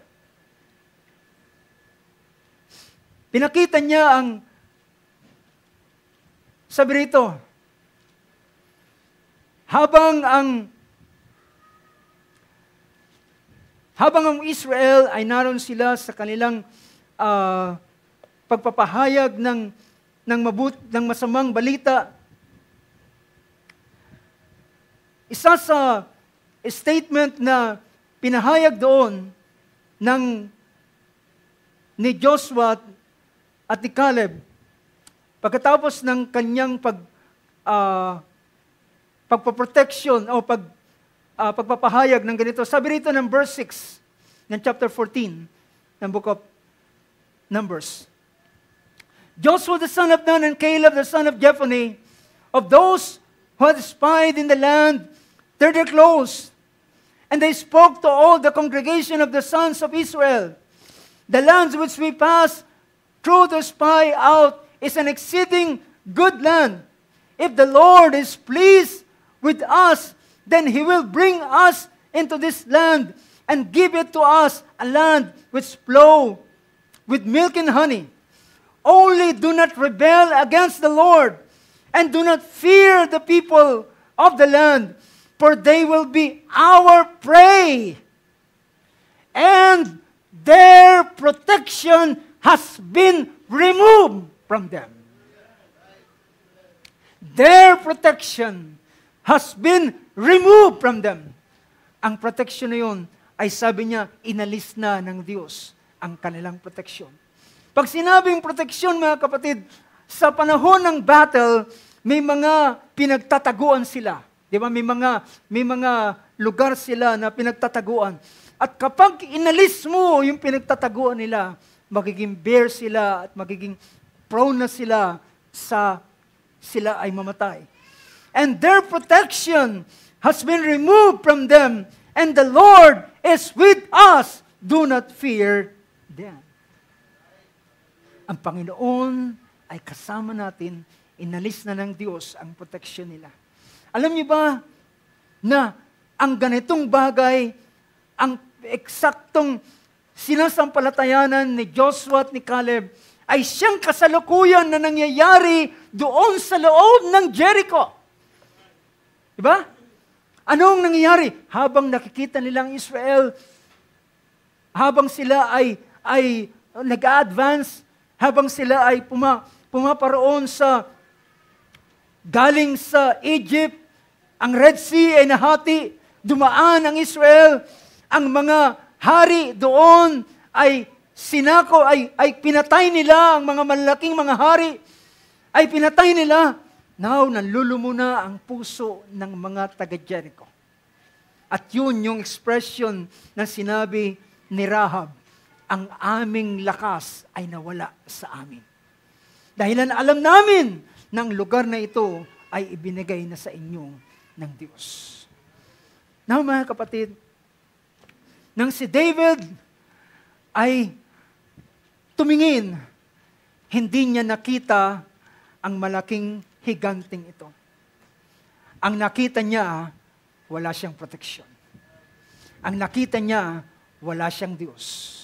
Pinakita niya ang sabi rito, habang ang Israel ay naroon sila sa kanilang pagpapahayag ng masamang balita, isa sa statement na pinahayag doon ni Joshua at ni Caleb, pagkatapos ng kanyang pagpaprotection o pagpapahayag ng ganito, sabi rito ng verse 6 ng chapter 14 ng Book of Numbers. Joshua the son of Nun and Caleb the son of Jephunneh, of those who had spied in the land, tear their clothes, and they spoke to all the congregation of the sons of Israel, the lands which we passed through to spy out is an exceeding good land. If the Lord is pleased with us, then He will bring us into this land and give it to us, a land which flow with milk and honey. Only do not rebel against the Lord, and do not fear the people of the land, for they will be our prey, and their protection has been removed from them. Their protection has been removed from them. Ang protection na yun ay sabi niya, inalis na ng Diyos ang kanilang protection. Pag sinabing protection, mga kapatid, sa panahon ng battle, may mga pinagtataguan sila. Di ba? May mga lugar sila na pinagtataguan. At kapag inalis mo yung pinagtataguan nila, magiging bare sila at magiging prone na sila ay mamatay. And their protection has been removed from them, and the Lord is with us. Do not fear them. Ang Panginoon ay kasama natin, inalis na ng Diyos ang protection nila. Alam niyo ba na ang ganitong bagay, ang eksaktong sinasampalatayanan ni Joshua at ni Caleb ay siyang kasalukuyan na nangyayari doon sa loob ng Jericho. Diba? Anong nangyayari? Habang nakikita nilang Israel, habang sila ay nag-advance, habang sila ay pumaparoon galing sa Egypt, ang Red Sea ay nahati, dumaan ang Israel, ang mga hari doon ay sinako, ay pinatay nila, ang mga malalaking mga hari, ay pinatay nila. Now, nanlulumo na ang puso ng mga taga-Jericho. At yun yung expression na sinabi ni Rahab, ang aming lakas ay nawala sa amin. Dahilan alam namin na ang lugar na ito ay ibinigay na sa inyo ng Diyos. Now, mga kapatid, nang si David ay tumingin, hindi niya nakita ang malaking higanting ito. Ang nakita niya, wala siyang proteksyon. Ang nakita niya, wala siyang Diyos.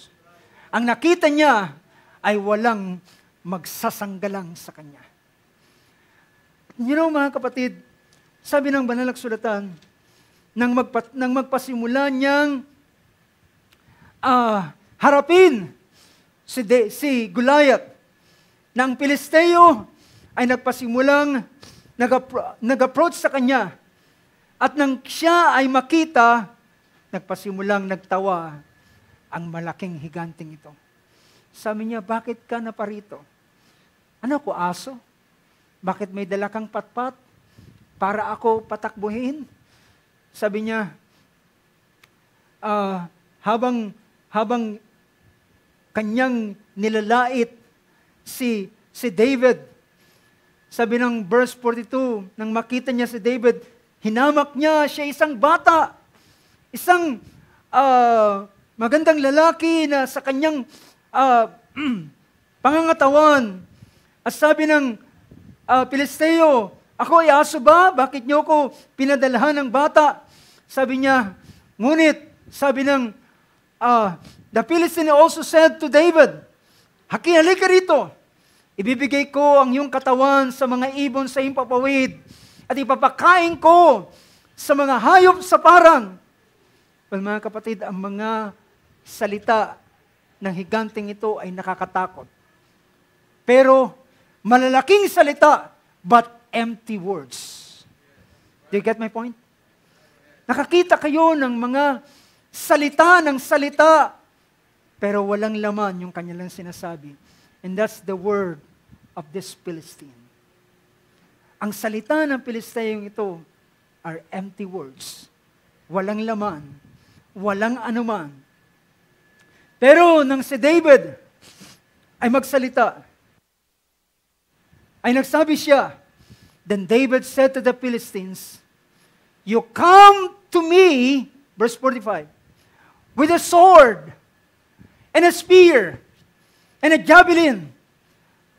Ang nakita niya ay walang magsasanggalang sa kanya. You know, mga kapatid, sabi ng Banal na Kasulatan, nang magpasimula niyang harapin si Goliath, na ang Pilisteo ay nagpasimulang nag-approach sa kanya. At nang siya ay makita, nagpasimulang nagtawa ang malaking higanting ito. Sabi niya, bakit ka naparito? Ano ko, aso? Bakit may dala kang patpat para ako patakbuhin? Sabi niya, habang kanyang nilalait si David, sabi ng verse 42, nang makita niya si David, hinamak niya siya isang bata, isang magandang lalaki na sa kanyang pangangatawan. At sabi ng Pilisteo, ako ay aso ba? Bakit niyo ko pinadalhan ng bata? Sabi niya, ngunit, sabi ng the Philistine also said to David, halika rito. Ibibigay ko ang iyong katawan sa mga ibon sa iyong papawid at ipapakain ko sa mga hayop sa parang. Well, mga kapatid, ang mga salita ng higanting ito ay nakakatakot. Pero malalaking salita, but empty words. Do you get my point? Nakakita kayo ng mga salita, pero walang laman yung kanilang sinasabi. And that's the word of this Philistine. Ang salita ng Pilisteyong ito are empty words. Walang laman, walang anuman. Pero nang si David ay magsalita, ay nagsabi siya, then David said to the Philistines, you come to me, verse 45, with a sword and a spear and a javelin,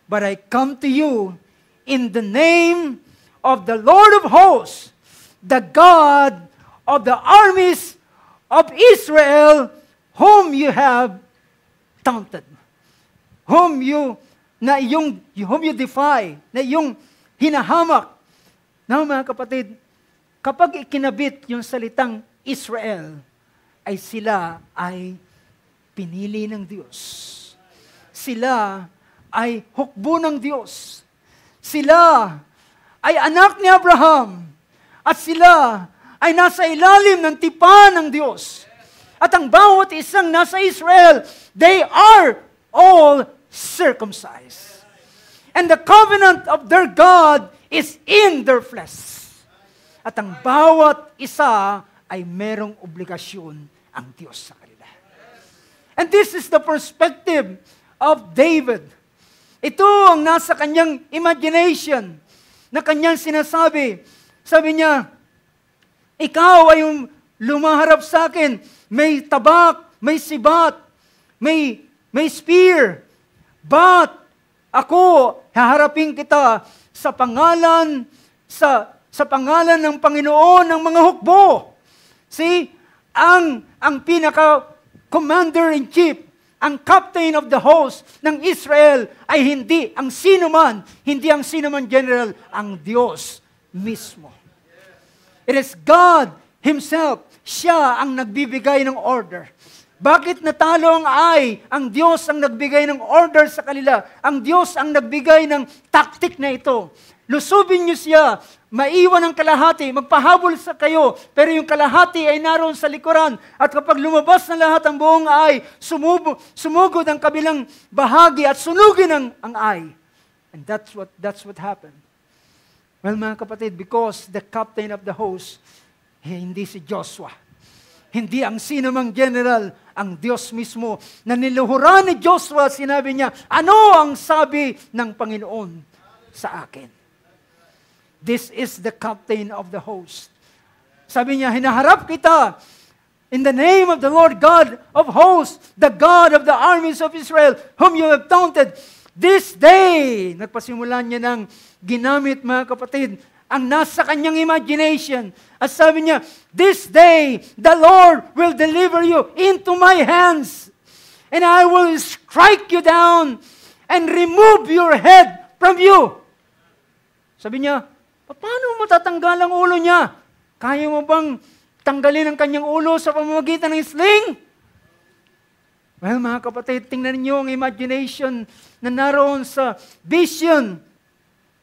but I come to you in the name of the Lord of hosts, the God of the armies of Israel, whom you have taunted, whom you defy, na iyong hinahamak. Na mga kapatid, kapag ikinabit yung salitang Israel, ay sila ay pinili ng Diyos. Sila ay hukbo ng Diyos. Sila ay anak ni Abraham. At sila ay nasa ilalim ng tipan ng Diyos. At ang bawat isang nasa Israel, they are all circumcised. And the covenant of their God is in their flesh. At ang bawat isa ay merong obligasyon ang Diyos sa kanila. And this is the perspective of David. Ito ang nasa kanyang imagination na kanyang sinasabi. Sabi niya, ikaw ay lumaharap sa akin, may tabak, may sibat, may spear. But ako, haharapin kita sa pangalan ng Panginoon ng mga hukbo. See, ang pinaka-commander-in-chief, ang captain of the host ng Israel ay hindi ang sino man general, ang Diyos mismo. It is God Himself. Siya ang nagbibigay ng order. Bakit natalo ang Ai? Ang Diyos ang nagbigay ng order sa kanila. Ang Diyos ang nagbigay ng tactic na ito. Lusubin niyo siya, maiwan ang kalahati, magpahabol sa kayo, pero yung kalahati ay naroon sa likuran. At kapag lumabas na lahat ang buong Ai, sumugod ang kabilang bahagi at sunugin ang Ai. And that's what happened. Well, mga kapatid, because the captain of the host, hindi si Joshua. Hindi ang sinumang general, ang Diyos mismo. Na niluhuran ni Joshua, sinabi niya, ano ang sabi ng Panginoon sa akin? This is the captain of the host. Sabi niya, hinaharap kita in the name of the Lord God of hosts, the God of the armies of Israel, whom you have taunted. This day, nagpasimula niya ng ginamit, mga kapatid, ang nasa kanyang imagination. At sabi niya, this day, the Lord will deliver you into my hands, and I will strike you down and remove your head from you. Sabi niya, paano mo tatanggal ang ulo niya? Kaya mo bang tanggalin ang kanyang ulo sa pamamagitan ng sling? Well, mga kapatid, tingnan niyo ang imagination na naroon sa vision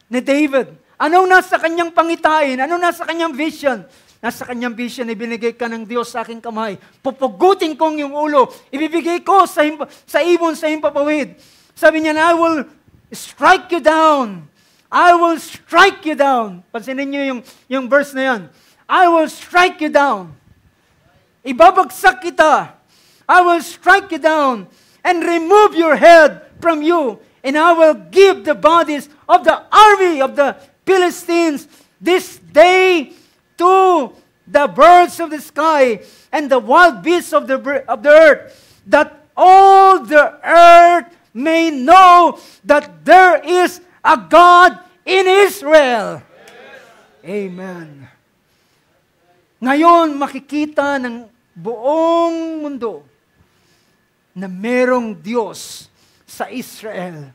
ni David. Anong nasa kanyang pangitain? Anong nasa kanyang vision? Nasa kanyang vision, ibinigay ka ng Diyos sa aking kamay. Pupugutin kong yung ulo. Ibibigay ko sa ibon sa himpapawid. Sabi niya, I will strike you down. I will strike you down. Pansinin niyo yung verse na yan. I will strike you down. Ibabagsak kita. I will strike you down and remove your head from you. And I will give the bodies of the army of the Philistines this day to the birds of the sky, and the wild beasts of the earth, that all the earth may know that there is a God in Israel. Amen. Ngayon, makikita ng buong mundo na merong Diyos sa Israel.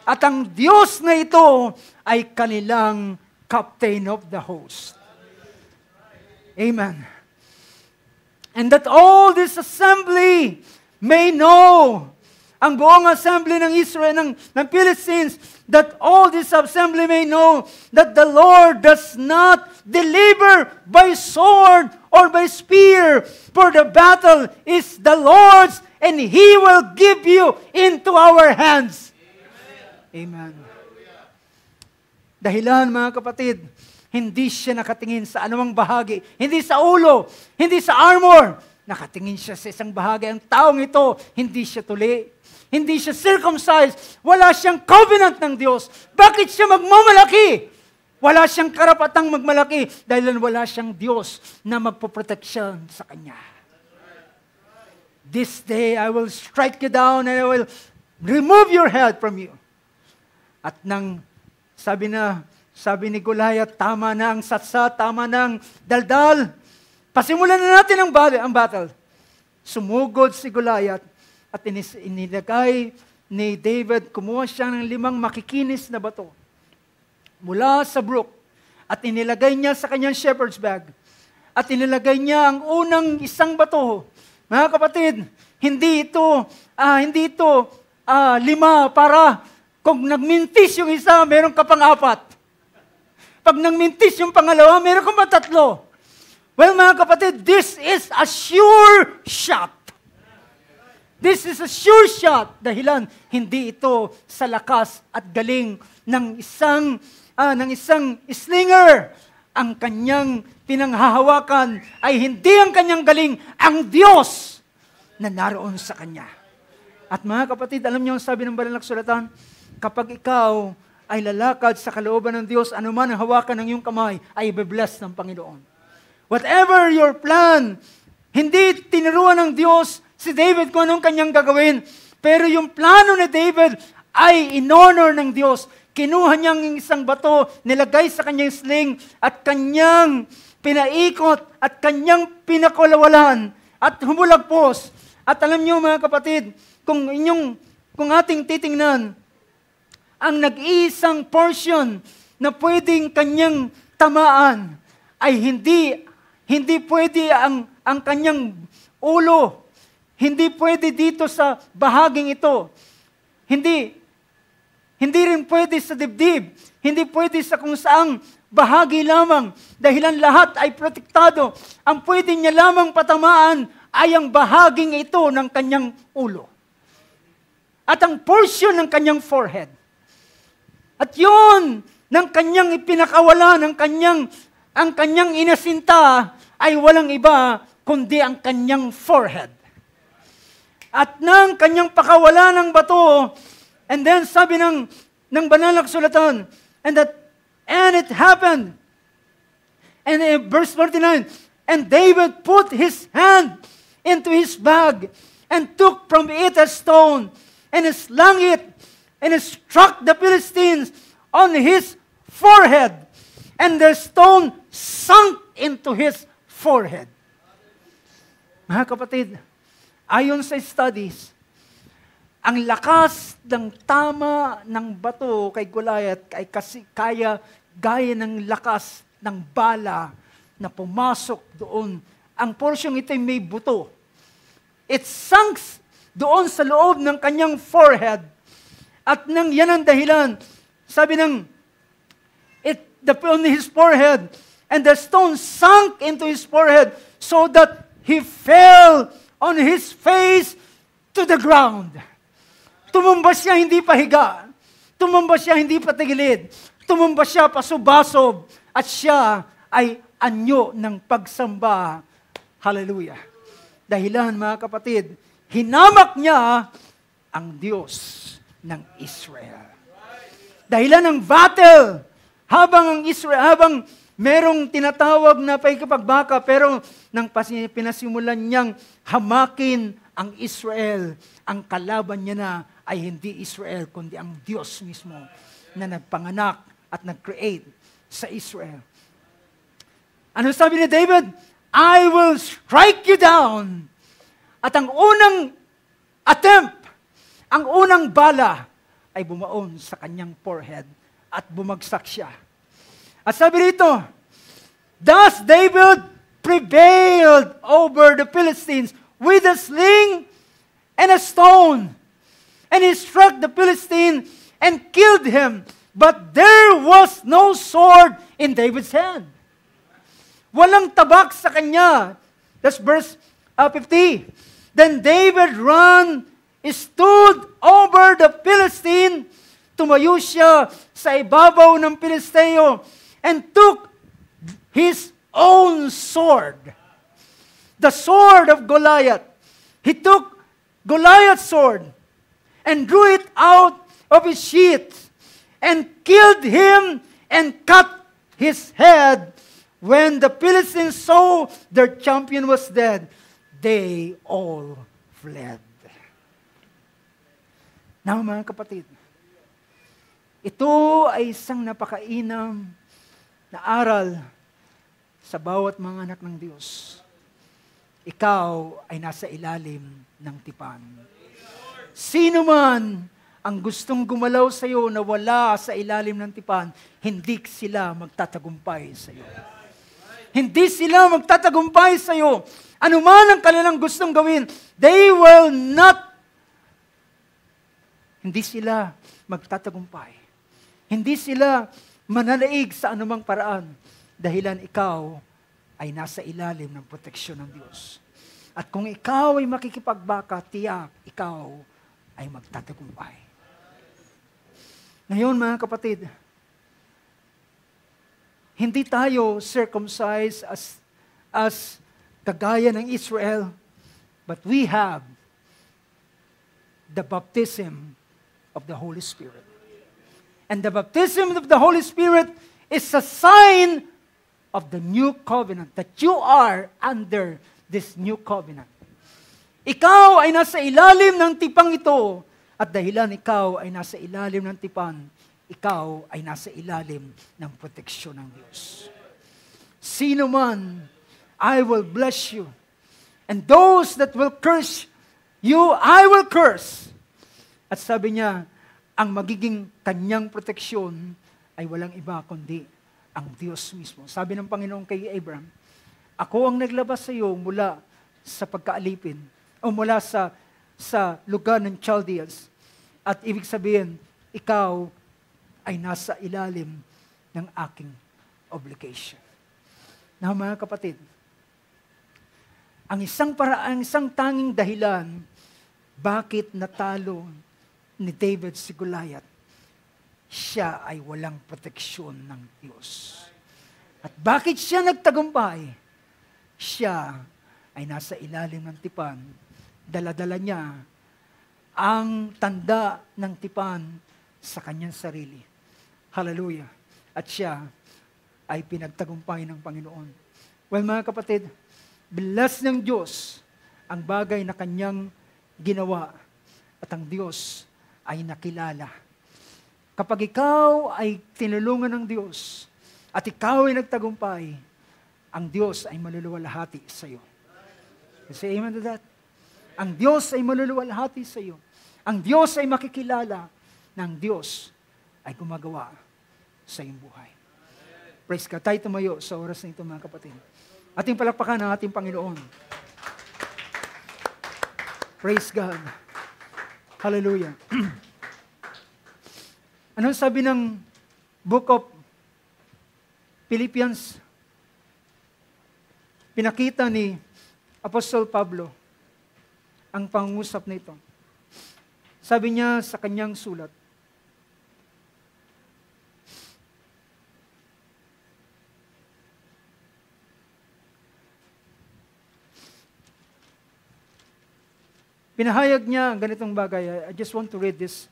At ang Diyos na ito ay kanilang captain of the host. Amen. And that all this assembly may know, ang buong assembly ng Israel, ng Philistines, that all this assembly may know that the Lord does not deliver by sword or by spear, for the battle is the Lord's, and He will give you into our hands. Amen. Dahilan, mga kapatid, hindi siya nakatingin sa anumang bahagi, hindi sa ulo, hindi sa armor, nakatingin siya sa isang bahagi. Ang taong ito, hindi siya tuli, hindi siya circumcised, wala siyang covenant ng Diyos. Bakit siya magmamalaki? Wala siyang karapatang magmalaki dahil wala siyang Diyos na magpoproteksyon sa kanya. This day I will strike you down and I will remove your head from you. At nang sabi ni Goliath, tama na ang satsa, tama na ang daldal. Pasimulan na natin ang battle. Sumugod si Goliath at inilagay ni David, kumuha siya ng 5 makikinis na bato mula sa brook at inilagay niya sa kanyang shepherd's bag. At inilagay niya ang unang isang bato. Mga kapatid, hindi ito 5 para kung nagmintis yung isa, meron ka pang 4. Pag nagmintis yung pangalawa, meron ka pa 3. Well, mga kapatid, this is a sure shot. This is a sure shot. Dahilan, hindi ito sa lakas at galing ng isang slinger. Ang kanyang pinanghahawakan ay hindi ang kanyang galing, ang Diyos na naroon sa kanya. At mga kapatid, alam niyo ang sabi ng banal na kasulatan, kapag ikaw ay lalakad sa kalooban ng Diyos, anuman ang hawakan ng iyong kamay, ay i-bless ng Panginoon. Whatever your plan, hindi tinuruan ng Diyos si David kung anong kanyang gagawin, pero yung plano ni David ay in-honor ng Diyos. Kinuha niyang isang bato, nilagay sa kanyang sling, at kanyang pinaikot, at kanyang pinakulawalan, at humulagpos. At alam niyo mga kapatid, kung ating titingnan, ang nag-iisang portion na pwedeng kanyang tamaan ay hindi pwede ang kanyang ulo. Hindi pwede dito sa bahaging ito. Hindi rin pwede sa dibdib. Hindi pwede sa kung saang bahagi lamang. Dahilan lahat ay protektado. Ang pwede niya lamang patamaan ay ang bahaging ito ng kanyang ulo. At ang portion ng kanyang forehead. At yun, ng kanyang ipinakawala, ang kanyang inasinta ay walang iba kundi ang kanyang forehead. At nang kanyang pakawala ng bato, and then sabi ng banal na kasulatan, and it happened. And in verse 49, and David put his hand into his bag and took from it a stone and slung it and struck the Philistines on his forehead, and the stone sunk into his forehead. Mga kapatid, ayon sa studies, ang lakas ng tama ng bato kay Goliath ay kasi gaya ng lakas ng bala na pumasok doon. Ang porsyong ito ay may buto. It sunk doon sa loob ng kanyang forehead. At nang yan ang dahilan, sabi on his forehead, and the stone sunk into his forehead so that he fell on his face to the ground. Tumumba siya hindi pahiga. Tumumba siya hindi patagilid. Tumumba siya pasubasob. At siya ay anyo ng pagsamba. Hallelujah. Dahilan, mga kapatid, hinamak niya ang Diyos ng Israel. Dahilan ng battle, habang merong tinatawag na pakikipagbaka, pero nang pinasimulan niyang hamakin ang Israel, ang kalaban niya na ay hindi Israel, kundi ang Diyos mismo na nagpanganak at nag-create sa Israel. Ano sabi ni David? I will strike you down. At ang unang attempt, ang unang bala ay bumaon sa kanyang forehead at bumagsak siya. At sabi rito, thus David prevailed over the Philistines with a sling and a stone. And he struck the Philistine and killed him. But there was no sword in David's hand. Walang tabak sa kanya. That's verse 50. Then David stood over the Philistine. Tumayo siya sa ibabaw ng Pilisteo and took his own sword. The sword of Goliath. He took Goliath's sword and drew it out of his sheath and killed him and cut his head. When the Philistines saw their champion was dead, they all fled. Now, mga kapatid, ito ay isang napakainam na aral sa bawat mga anak ng Diyos. Ikaw ay nasa ilalim ng tipan. Sino man ang gustong gumalaw sa iyo na wala sa ilalim ng tipan, hindi sila magtatagumpay sa iyo. Hindi sila magtatagumpay sa iyo. Ano man ang kanilang gustong gawin, hindi sila magtatagumpay. Hindi sila mananaig sa anumang paraan dahilan ikaw ay nasa ilalim ng proteksyon ng Diyos. At kung ikaw ay makikipagbaka, tiyak ikaw ay magtatagumpay. Ngayon, mga kapatid, hindi tayo circumcised as kagaya ng Israel, but we have the baptism of the Holy Spirit. And the baptism of the Holy Spirit is a sign of the new covenant, that you are under this new covenant. Ikaw ay nasa ilalim ng tipang ito, at dahilan ikaw ay nasa ilalim ng tipan, ikaw ay nasa ilalim ng proteksyon ng Diyos. Sino man, I will bless you. And those that will curse you, I will curse. At sabi niya, ang magiging kanyang proteksyon ay walang iba kundi ang Diyos mismo. Sabi ng Panginoon kay Abraham, ako ang naglabas sa iyo mula sa pagkaalipin o mula sa lugar ng Chaldeans. At ibig sabihin, ikaw ay nasa ilalim ng aking obligation. Now, mga kapatid, ang isang tanging dahilan bakit natalo ni David si Goliath, siya ay walang proteksyon ng Diyos. At bakit siya nagtagumpay? Siya ay nasa ilalim ng tipan. Dala-dala niya ang tanda ng tipan sa kanyang sarili. Hallelujah. At siya ay pinagtagumpay ng Panginoon. Well, mga kapatid, bless ng Diyos ang bagay na kanyang ginawa at ang Diyos ay nakilala. Kapag ikaw ay tinulungan ng Diyos at ikaw ay nagtagumpay, ang Diyos ay maluluwalhati sa iyo. You say amen to that? Ang Diyos ay maluluwalhati sa iyo. Ang Diyos ay makikilala na ang Diyos ay gumagawa sa iyong buhay. Praise God. Tayo tumayo sa oras na ito, mga kapatid. Ating palakpakan ang ating Panginoon. Praise God. Hallelujah. Ano sabi ng Book of Philippians? Pinakita ni Apostol Pablo ang pangungusap na ito. Sabi niya sa kanyang sulat, pinahayag niya ang ganitong bagay. I just want to read this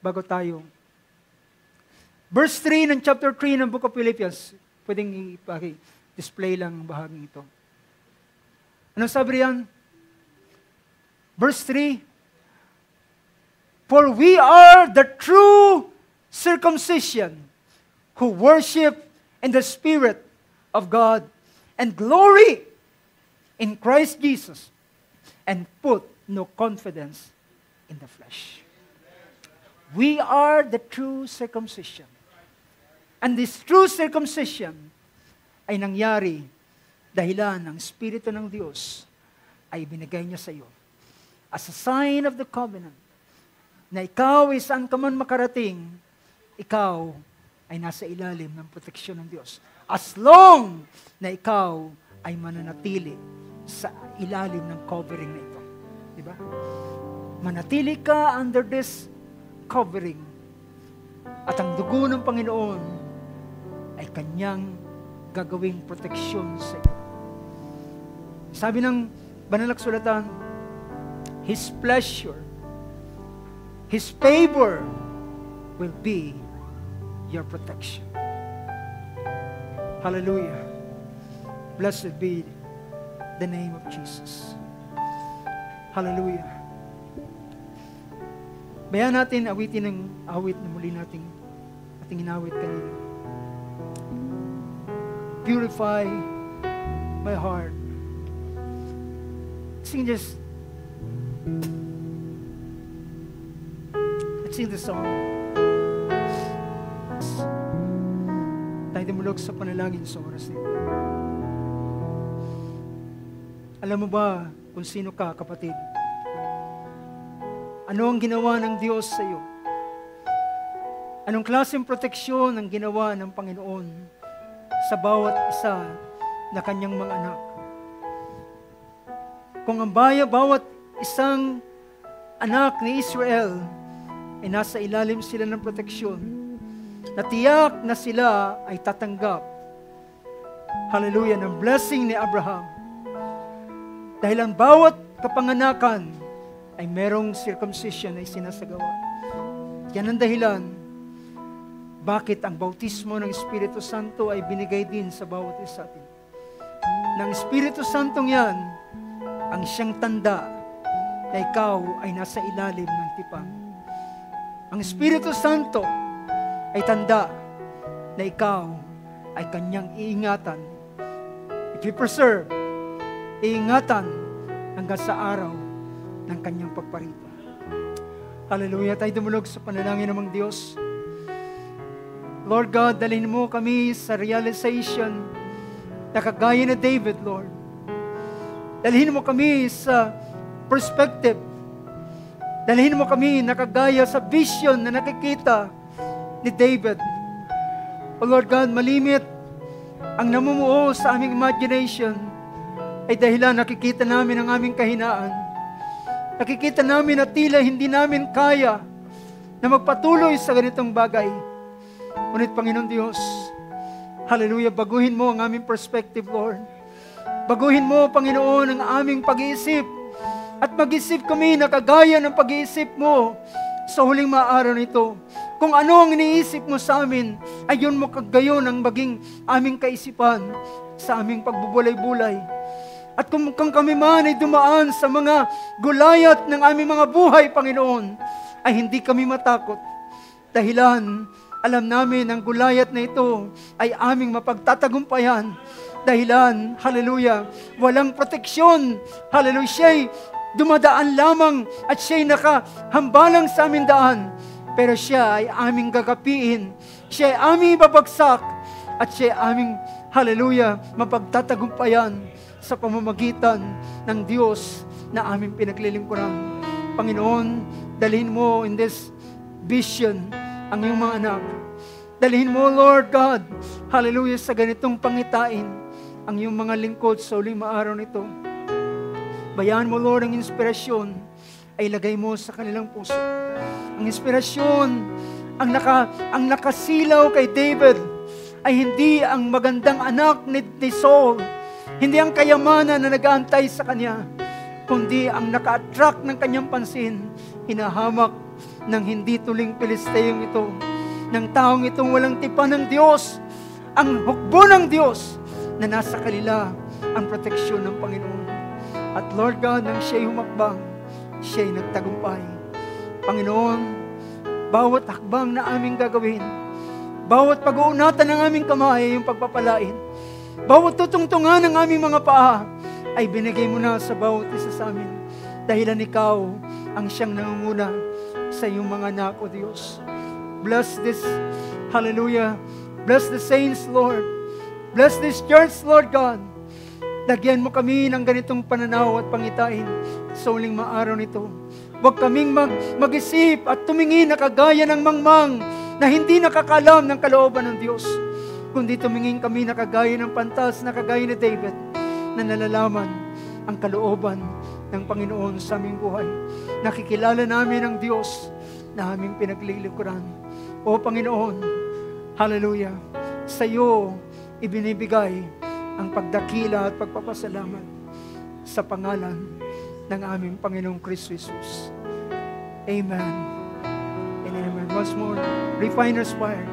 bago tayo. Verse 3 ng chapter 3 ng Book of Philippians. Pwedeng display lang ang bahaging ito. Anong sabi riyan? Verse 3, for we are the true circumcision who worship in the Spirit of God and glory in Christ Jesus and put no confidence in the flesh. We are the true circumcision. And this true circumcision ay nangyari dahilan ng Espiritu ng Diyos ay binigay niya sa iyo as a sign of the covenant na ikaw ay saan ka man makarating, ikaw ay nasa ilalim ng proteksyon ng Diyos. As long na ikaw ay mananatili sa ilalim ng covering na ito. Diba? Manatili ka under this covering. At ang dugo ng Panginoon ay kanyang gagawing proteksyon sa iyo. Sabi ng banal na kasulatan, His pleasure, His favor will be your protection. Hallelujah. Blessed be the name of Jesus. Hallelujah. Bayan natin, awitin ng awit na muli ating inawit kanina. Purify my heart. Sing this. Let's sing this song. Tayo dumulog sa panalangin sa oras nito. Alam mo ba kung sino ka, kapatid? Ano ang ginawa ng Diyos sa iyo? Anong klaseng proteksyon ang ginawa ng Panginoon sa bawat isa na kanyang mga anak? Kung ang bawat isang anak ni Israel ay nasa ilalim sila ng proteksyon, na tiyak na sila ay tatanggap, hallelujah, ng blessing ni Abraham. Dahil ang bawat kapanganakan ay merong circumcision ay sinasagawa. Yan ang dahilan bakit ang bautismo ng Espiritu Santo ay binigay din sa bawat isa atin. Ng Espiritu Santong yan ang siyang tanda na ikaw ay nasa ilalim ng tipan. Ang Espiritu Santo ay tanda na ikaw ay kanyang iingatan. I-preserve, iingatan hanggang sa araw ng kanyang pagparito. Hallelujah. Tayo dumulog sa panalangin ng Diyos. Lord God, dalhin mo kami sa realization na kagaya na David, Lord. Dalhin mo kami sa perspective. Dalhin mo kami na kagaya sa vision na nakikita ni David. O Lord God, malimit ang namumuo sa aming imagination ay dahilan nakikita namin ang aming kahinaan. Nakikita namin na tila hindi namin kaya na magpatuloy sa ganitong bagay. Ngunit Panginoon Diyos, hallelujah, baguhin mo ang aming perspective, Lord. Baguhin mo, Panginoon, ang aming pag-iisip. At mag-isip kami na kagaya ng pag-iisip mo sa huling maaaraw nito. Kung ano ang iniisip mo sa amin, ay yun mo kagayon ang maging aming kaisipan sa aming pagbubulay-bulay. At kung kami man ay dumaan sa mga gulayat ng aming mga buhay, Panginoon, ay hindi kami matakot. Dahilan, alam namin ang gulayat na ito ay aming mapagtatagumpayan. Dahilan, hallelujah, walang proteksyon. Hallelujah, siya'y dumadaan lamang at siya'y nakahambalang sa aming daan. Pero siya ay aming gagapiin. Siya ay aming babagsak. At siya ay aming, hallelujah, mapagtatagumpayan sa pamamagitan ng Diyos na aming pinaglilingkuran. Panginoon, dalhin mo in this vision ang iyong mga anak. Dalhin mo, Lord God, hallelujah, sa ganitong pangitain ang iyong mga lingkod sa uling maaraw nito. Bayaan mo, Lord, ang inspirasyon ay lagay mo sa kanilang puso. Ang inspirasyon, ang nakasilaw kay David ay hindi ang magandang anak ni Saul, hindi ang kayamanan na nag-aantay sa kanya, kundi ang naka-attract ng kanyang pansin, hinahamak ng hindi tuling Pilisteyong ito, ng taong itong walang tipan ng Diyos. ang hukbo ng Diyos na nasa kanila ang proteksyon ng Panginoon. At Lord God, nang siya'y humakbang, siya'y nagtagumpay. Panginoon, bawat hakbang na aming gagawin, bawat pag-uunatan ng aming kamay ay yung pagpapalain. Bawat tutungtungan ng aming mga paa ay binigay mo na sa bawat isa sa amin. Dahilan ikaw ang siyang nangunguna sa iyong mga anak, O Diyos. Bless this, hallelujah. Bless the saints, Lord. Bless this church, Lord God. Lagyan mo kami ng ganitong pananaw at pangitain sa uling maaraw nito. Huwag kaming mag-isip at tumingin na kagaya ng mangmang na hindi nakakalam ng kalooban ng Diyos. Kundi tumingin kami na kagaya ng pantas na kagaya ni David na nalalaman ang kalooban ng Panginoon sa aming buhay. Nakikilala namin ang Diyos na aming pinaglilikuran. O Panginoon, hallelujah, sa iyo ibinibigay ang pagdakila at pagpapasalamat sa pangalan ng aming Panginoong Kristo Jesus. Amen and amen. Once more, Refiner's Fire.